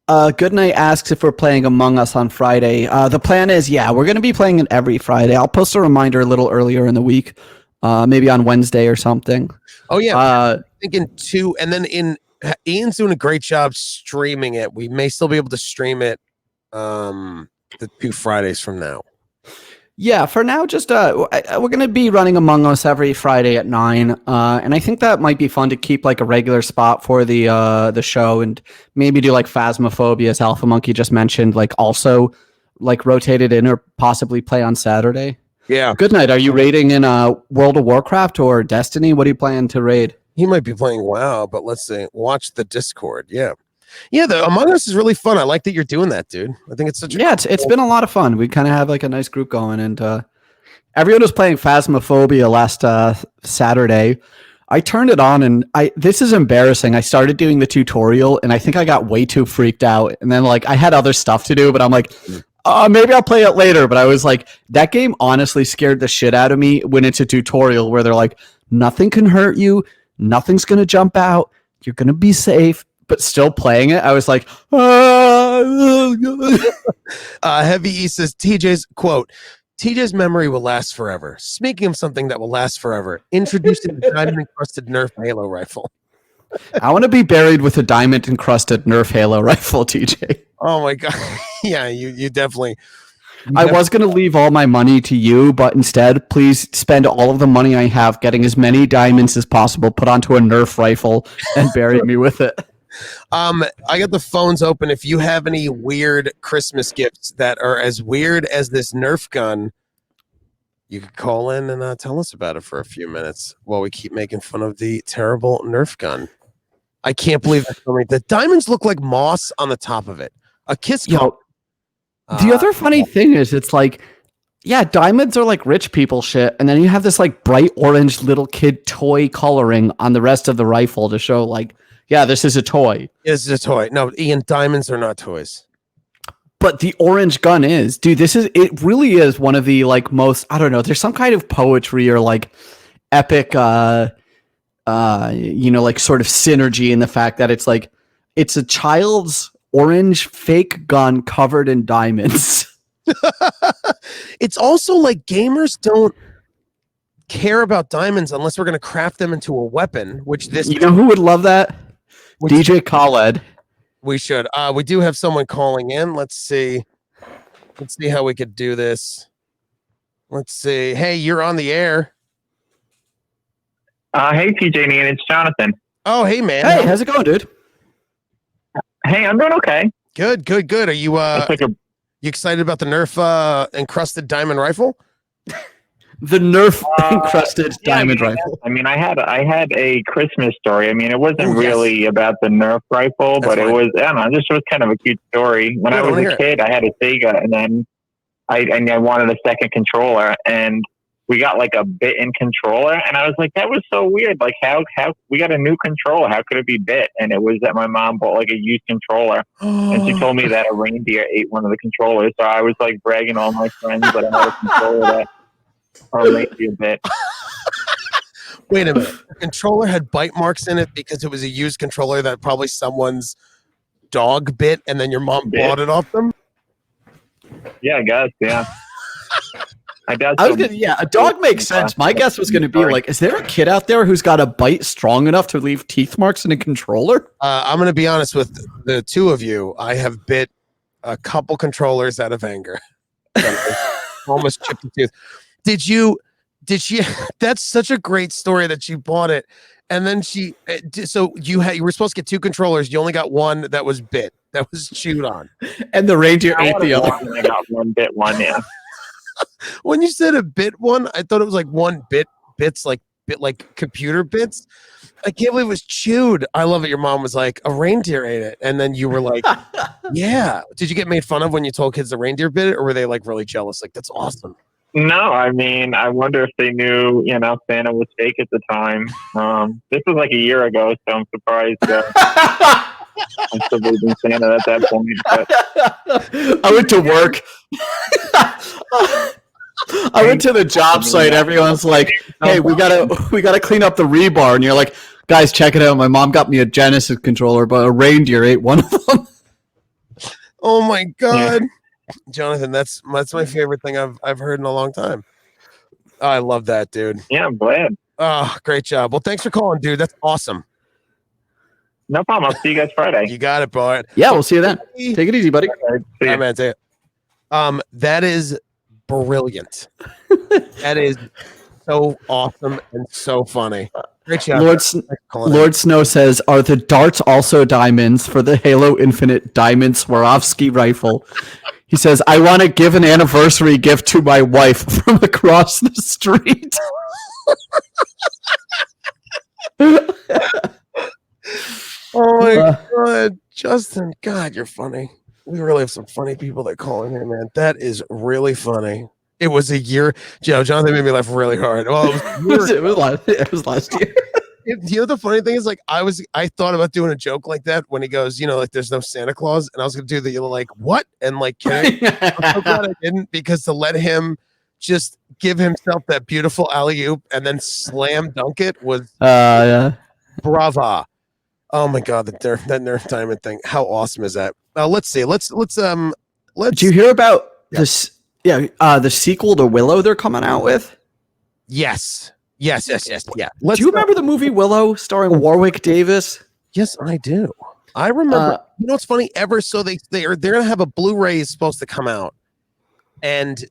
S1: Goodnight asks if we're playing Among Us on Friday. The plan is, we're going to be playing it every Friday. I'll post a reminder a little earlier in the week, maybe on Wednesday or something.
S2: Oh yeah, I'm thinking 2, and then Ian's doing a great job streaming it. We may still be able to stream it the 2 Fridays from now.
S1: Yeah, for now, just we're going to be running Among Us every Friday at 9, and I think that might be fun to keep like a regular spot for the show, and maybe do like Phasmophobia, as Alpha Monkey just mentioned, like also like rotated in or possibly play on Saturday.
S2: Yeah.
S1: Good night. Are you raiding in World of Warcraft or Destiny? What are you planning to raid?
S2: He might be playing WoW, but let's see. Watch the Discord. Yeah. Yeah, the Among Us is really fun. I like that you're doing that, dude. I think it's such a
S1: it's been a lot of fun. We kind of have like a nice group going, and everyone was playing Phasmophobia last Saturday. I turned it on, and this is embarrassing. I started doing the tutorial, and I think I got way too freaked out. And then like I had other stuff to do, but I'm like, maybe I'll play it later. But I was like, that game honestly scared the shit out of me when it's a tutorial where they're like, nothing can hurt you, nothing's gonna jump out, you're gonna be safe. But still playing it, I was like,
S2: Heavy E says, TJ's memory will last forever. Speaking of something that will last forever, introducing the diamond-encrusted Nerf Halo rifle.
S1: I want to be buried with a diamond-encrusted Nerf Halo rifle, TJ.
S2: Oh my God. Yeah, you definitely.
S1: I was going to leave all my money to you, but instead, please spend all of the money I have getting as many diamonds as possible, put onto a Nerf rifle, and bury me with it.
S2: I got the phones open. If you have any weird Christmas gifts that are as weird as this Nerf gun, you could call in and tell us about it for a few minutes while we keep making fun of the terrible Nerf gun. I can't believe that's funny. The diamonds look like moss on the top of it. A kiss cup.
S1: The other funny thing is, it's like, yeah, diamonds are like rich people shit, and then you have this like bright orange little kid toy coloring on the rest of the rifle to show like, yeah, this is a toy.
S2: This is a toy. No, Ian, diamonds are not toys.
S1: But the orange gun is. Dude, it really is one of the like most, I don't know, there's some kind of poetry or like epic like sort of synergy in the fact that it's like it's a child's orange fake gun covered in diamonds.
S2: It's also like gamers don't care about diamonds unless we're going to craft them into a weapon, which this
S1: You know who would love that? DJ Khaled.
S2: We should. We do have someone calling in. Let's see how we could do this. Let's see. Hey, you're on the air.
S7: Hey, TJ and Ian, it's Jonathan.
S2: Oh, hey, man.
S1: Hey, how's it going, dude?
S7: Hey, I'm doing okay.
S2: Good. Are you you excited about the Nerf encrusted diamond rifle?
S1: The Nerf encrusted diamond rifle.
S7: I mean, I had a Christmas story. I mean, it wasn't really about the Nerf rifle, but it was, I don't know, this was kind of a cute story. When I was a kid, I had a Sega, and then I wanted a second controller, and we got like a bit-in controller, and I was like, that was so weird. Like, how we got a new controller? How could it be bit? And it was that my mom bought like a used controller, and she told me that a reindeer ate one of the controllers. So I was like bragging all my friends that I had a controller that a reindeer bit.
S2: Wait a minute. The controller had bite marks in it because it was a used controller that probably someone's dog bit, and then your mom bought it off them?
S7: Yeah, I guess, yeah.
S1: A dog makes sense. My guess was going to be like, is there a kid out there who's got a bite strong enough to leave teeth marks in a controller? I'm
S2: going to be honest with the two of you. I have bit a couple controllers out of anger. Almost chipped a tooth. Did she? That's such a great story that you bought it. And then you were supposed to get two controllers. You only got one that was bit, that was chewed on.
S1: And the reindeer ate the other.
S7: I got one bit one, yeah.
S2: When you said a bit one, I thought it was like one bits like computer bits. I can't believe it was chewed. I love it. Your mom was like, a reindeer ate it. And then you were like, yeah. Did you get made fun of when you told kids the reindeer bit it, or were they like really jealous? Like, that's awesome.
S7: No, I mean, I wonder if they knew, Santa was fake at the time. This was like a year ago, so I'm surprised. I still believe in Santa at that point. But
S1: I went to work. I went to the job site. Everyone's like, "Hey, we gotta clean up the rebar," and you're like, "Guys, check it out. My mom got me a Genesis controller, but a reindeer ate one of them."
S2: Oh my god, Jonathan, that's my favorite thing I've heard in a long time. Oh, I love that, dude.
S7: Yeah, I'm glad.
S2: Oh, great job. Well, thanks for calling, dude. That's awesome.
S7: No problem. I'll see you guys Friday.
S2: You got it, bro.
S1: Yeah, we'll see you then. Take it easy, buddy.
S2: All right, man. Take it. That is brilliant. That is so awesome and so funny. Great job.
S1: Lord Snow says, "Are the darts also diamonds for the Halo Infinite Diamond Swarovski rifle?" He says, "I want to give an anniversary gift to my wife from across the street."
S2: Oh my god, Justin! God, you're funny. We really have some funny people that call in here, man. That is really funny. It was a year. Jonathan made me laugh really hard. Well, it was last year. You know the funny thing is, like, I thought about doing a joke like that when he goes, like, there's no Santa Claus, and I was gonna do the like what and like kidding. I'm so glad I didn't, because to let him just give himself that beautiful alley-oop and then slam dunk it was brava. Oh my god, that Nerf diamond thing. How awesome is that? Let's see. Let's
S1: Did you hear about this? Yeah, the sequel to Willow they're coming out with?
S2: Yes. Yeah.
S1: Do you remember the movie Willow starring Warwick Davis?
S2: Yes, I do. I remember. You know what's funny? So they're gonna have a Blu-ray is supposed to come out, and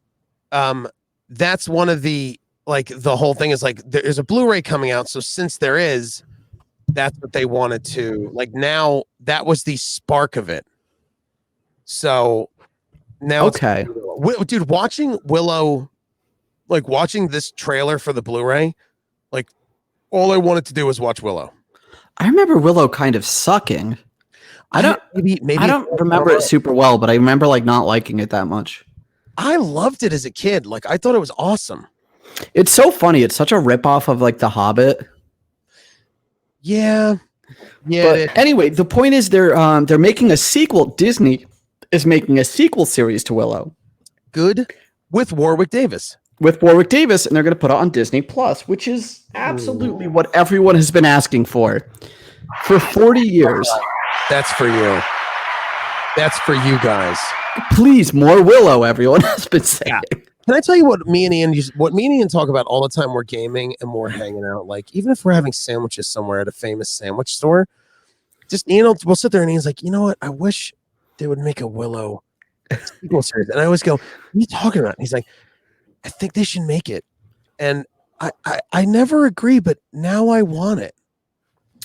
S2: that's one of the, like, the whole thing is like there's a Blu-ray coming out. So since there is, that's what they wanted to, like, now that was the spark of it. So now,
S1: okay,
S2: dude, watching Willow, like watching this trailer for the Blu-ray, like all I wanted to do was watch Willow.
S1: I remember Willow kind of sucking. I don't remember it super well, but I remember like not liking it that much.
S2: I loved it as a kid. Like, I thought it was awesome.
S1: It's so funny. It's such a ripoff of like The Hobbit.
S2: Yeah.
S1: But anyway, the point is they're making a sequel. Disney is making a sequel series to Willow.
S2: Good. With Warwick Davis.
S1: And they're going to put it on Disney Plus, which is absolutely what everyone has been asking for 40 years.
S2: That's for you. That's for you guys.
S1: Please, more Willow, everyone has been saying.
S2: Yeah. Can I tell you what me and Ian talk about all the time? We're gaming and we're hanging out. Like, even if we're having sandwiches somewhere at a famous sandwich store, just, we'll sit there and Ian's like, you know what? I wish they would make a Willow sequel series. And I always go, what are you talking about? And he's like, I think they should make it. And I never agree, but now I want it.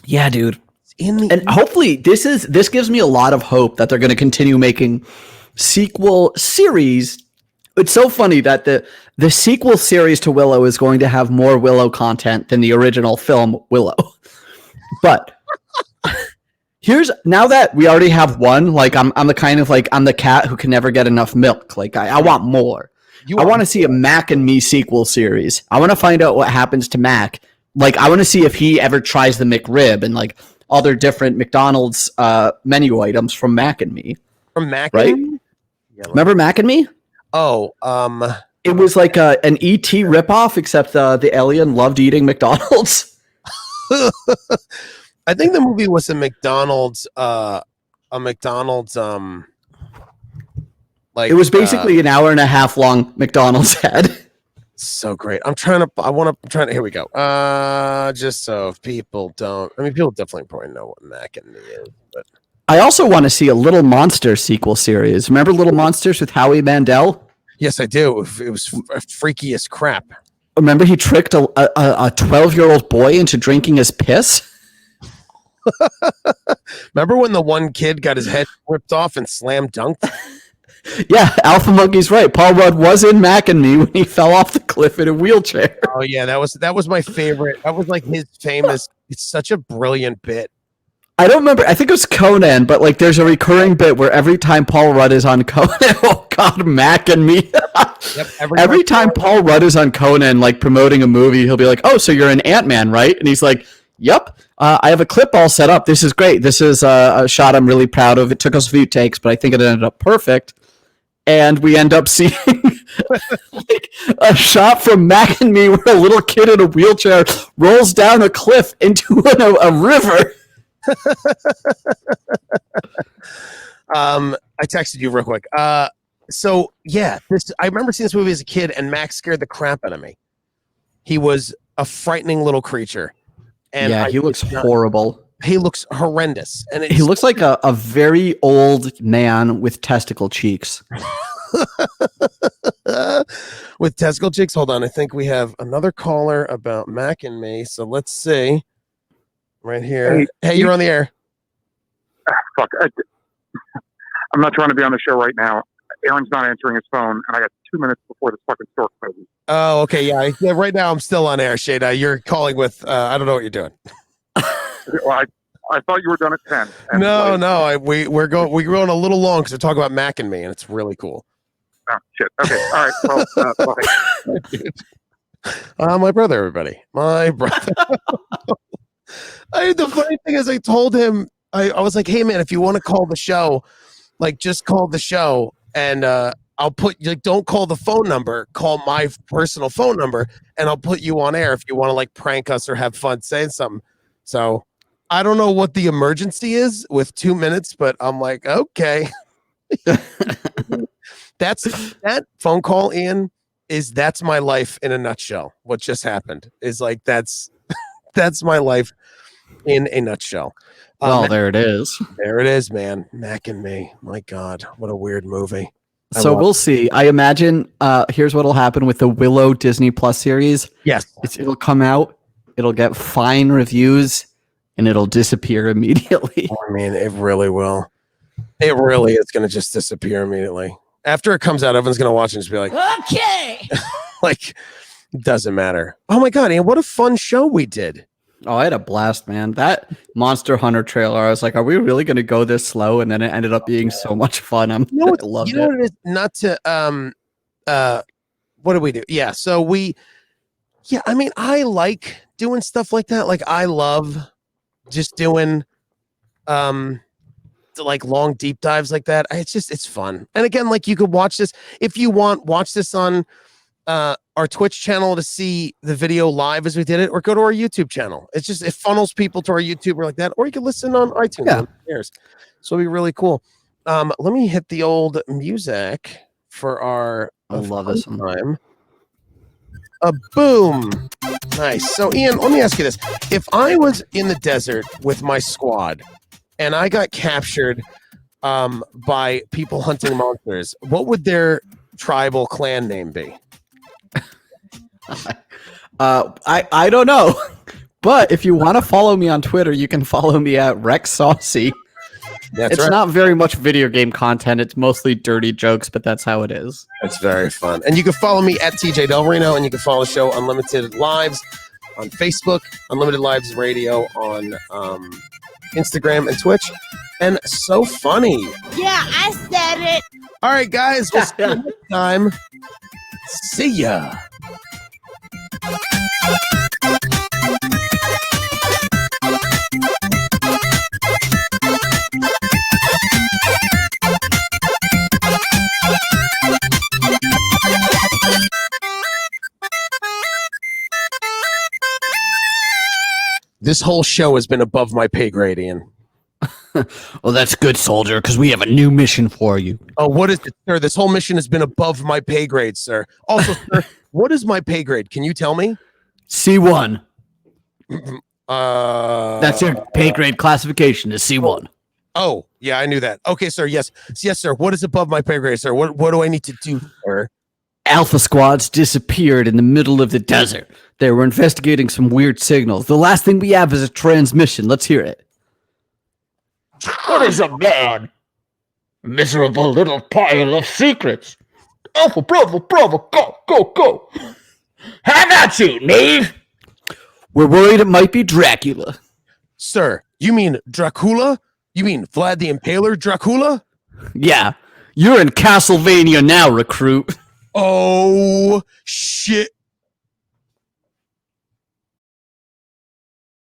S1: Yeah, dude.
S2: And
S1: hopefully this gives me a lot of hope that they're going to continue making sequel series. It's so funny that the sequel series to Willow is going to have more Willow content than the original film Willow. But now that we already have one, like I'm the kind of like I'm the cat who can never get enough milk. Like I want more. I want to see a Mac and Me sequel series. I want to find out what happens to Mac. Like I want to see if he ever tries the McRib and like other different McDonald's menu items from Mac and Me.
S2: From Mac
S1: right?
S2: and Me?
S1: Yeah, remember Mac and Me?
S2: Oh,
S1: it was like an ET ripoff, except the alien loved eating McDonald's.
S2: I think the movie was a McDonald's, like
S1: it was basically an hour and a half long McDonald's ad.
S2: So great. Here we go. Just so if people don't, people definitely probably know what Mac and Me is, but
S1: I also want to see a Little Monster sequel series. Remember Little Monsters with Howie Mandel?
S2: Yes, I do. It was freaky as crap.
S1: Remember he tricked a 12-year-old boy into drinking his piss?
S2: Remember when the one kid got his head ripped off and slam dunked?
S1: Yeah, Alpha Monkey's right. Paul Rudd was in Mac and Me when he fell off the cliff in a wheelchair.
S2: Oh yeah, that was my favorite. That was like his famous. It's such a brilliant bit.
S1: I don't remember. I think it was Conan, but like there's a recurring bit where every time Paul Rudd is on Conan, oh God, Mac and Me.
S2: Yep,
S1: every time Paul Rudd is on Conan, like promoting a movie, he'll be like, "Oh, so you're an Ant-Man, right?" And he's like, "Yep. I have a clip all set up. This is great. This is a shot I'm really proud of. It took us a few takes, but I think it ended up perfect." And we end up seeing like a shot from Mac and Me where a little kid in a wheelchair rolls down a cliff into a river.
S2: I texted you real quick. So yeah, I remember seeing this movie as a kid, and Max scared the crap out of me. He was a frightening little creature, and
S1: yeah, he looks horrible.
S2: He looks horrendous, and
S1: he looks like a very old man with testicle cheeks.
S2: With testicle cheeks. Hold on, I think we have another caller about Mac and Me. So let's see. Right here. Hey, you're on the air.
S8: Fuck. I'm not trying to be on the show right now. Aaron's not answering his phone, and I got 2 minutes before this fucking store closes.
S2: Oh, okay. Yeah. Right now, I'm still on air, Shada. You're calling with, I don't know what you're doing.
S8: Well, I thought you were done at 10.
S2: No. We're going a little long because we're talking about Mac and Me, and it's really cool.
S8: Oh, shit. Okay. All right. Well, bye.
S2: My brother, everybody. My brother. The funny thing is, I told him, I was like, hey, man, if you want to call the show, like, just call the show, and I'll put, like, don't call the phone number, call my personal phone number, and I'll put you on air if you want to, like, prank us or have fun saying something. So I don't know what the emergency is with 2 minutes, but I'm like, okay. That phone call, Ian, that's my life in a nutshell. What just happened is like, that's my life in a nutshell.
S1: Well, there it is.
S2: There it is, man. Mac and Me. My God, what a weird movie.
S1: So we'll see. I imagine here's what'll happen with the Willow Disney Plus series.
S2: Yes.
S1: It'll come out, it'll get fine reviews, and it'll disappear immediately.
S2: I mean, it really will. It really is going to just disappear immediately. After it comes out, everyone's going to watch it and just be like,
S3: Okay.
S2: like, doesn't matter. Oh my God, Ian, what a fun show we did.
S1: Oh, I had a blast, man. That Monster Hunter trailer, I was like, are we really going to go this slow? And then it ended up being so much fun. I loved it.
S2: What it is? Not to, what do we do? Yeah. So I mean, I like doing stuff like that. Like, I love just doing, like long deep dives like that. It's fun. And again, like, you could watch this if you want, watch this on, our Twitch channel to see the video live as we did it, or go to our YouTube channel. It funnels people to our YouTube or like that, or you can listen on iTunes.
S1: Yeah.
S2: So it'll be really cool. Let me hit the old music for our
S1: I love this
S2: time. A boom. Nice. So Ian, let me ask you this. If I was in the desert with my squad and I got captured by people hunting monsters, what would their tribal clan name be?
S1: I don't know. But if you want to follow me on Twitter, you can follow me at Rex Saucy.
S2: That's
S1: it's
S2: right.
S1: not very much video game content. It's mostly dirty jokes, but that's how it is.
S2: It's very fun. And you can follow me at TJ Del Reno, and you can follow the show Unlimited Lives on Facebook, Unlimited Lives Radio on Instagram and Twitch. And so funny.
S3: Yeah, I said it.
S2: All right, guys. We'll see you next time. See ya. This whole show has been above my pay grade, Ian.
S1: Well, that's good, soldier, because we have a new mission for you.
S2: Oh, what is it, sir? This whole mission has been above my pay grade, sir. Also, sir, what is my pay grade? Can you tell me?
S1: C1. That's your pay grade classification is C1.
S2: Oh, yeah, I knew that. Okay, sir. Yes, sir. What is above my pay grade, sir? What do I need to do, sir?
S1: Alpha squads disappeared in the middle of the desert. They were investigating some weird signals. The last thing we have is a transmission. Let's hear it.
S9: What is a man? Miserable little pile of secrets. Alpha, Bravo, go. How about you, knave?
S1: We're worried it might be Dracula.
S2: Sir, you mean Dracula? You mean Vlad the Impaler Dracula?
S1: Yeah, you're in Castlevania now, recruit.
S2: Oh, shit.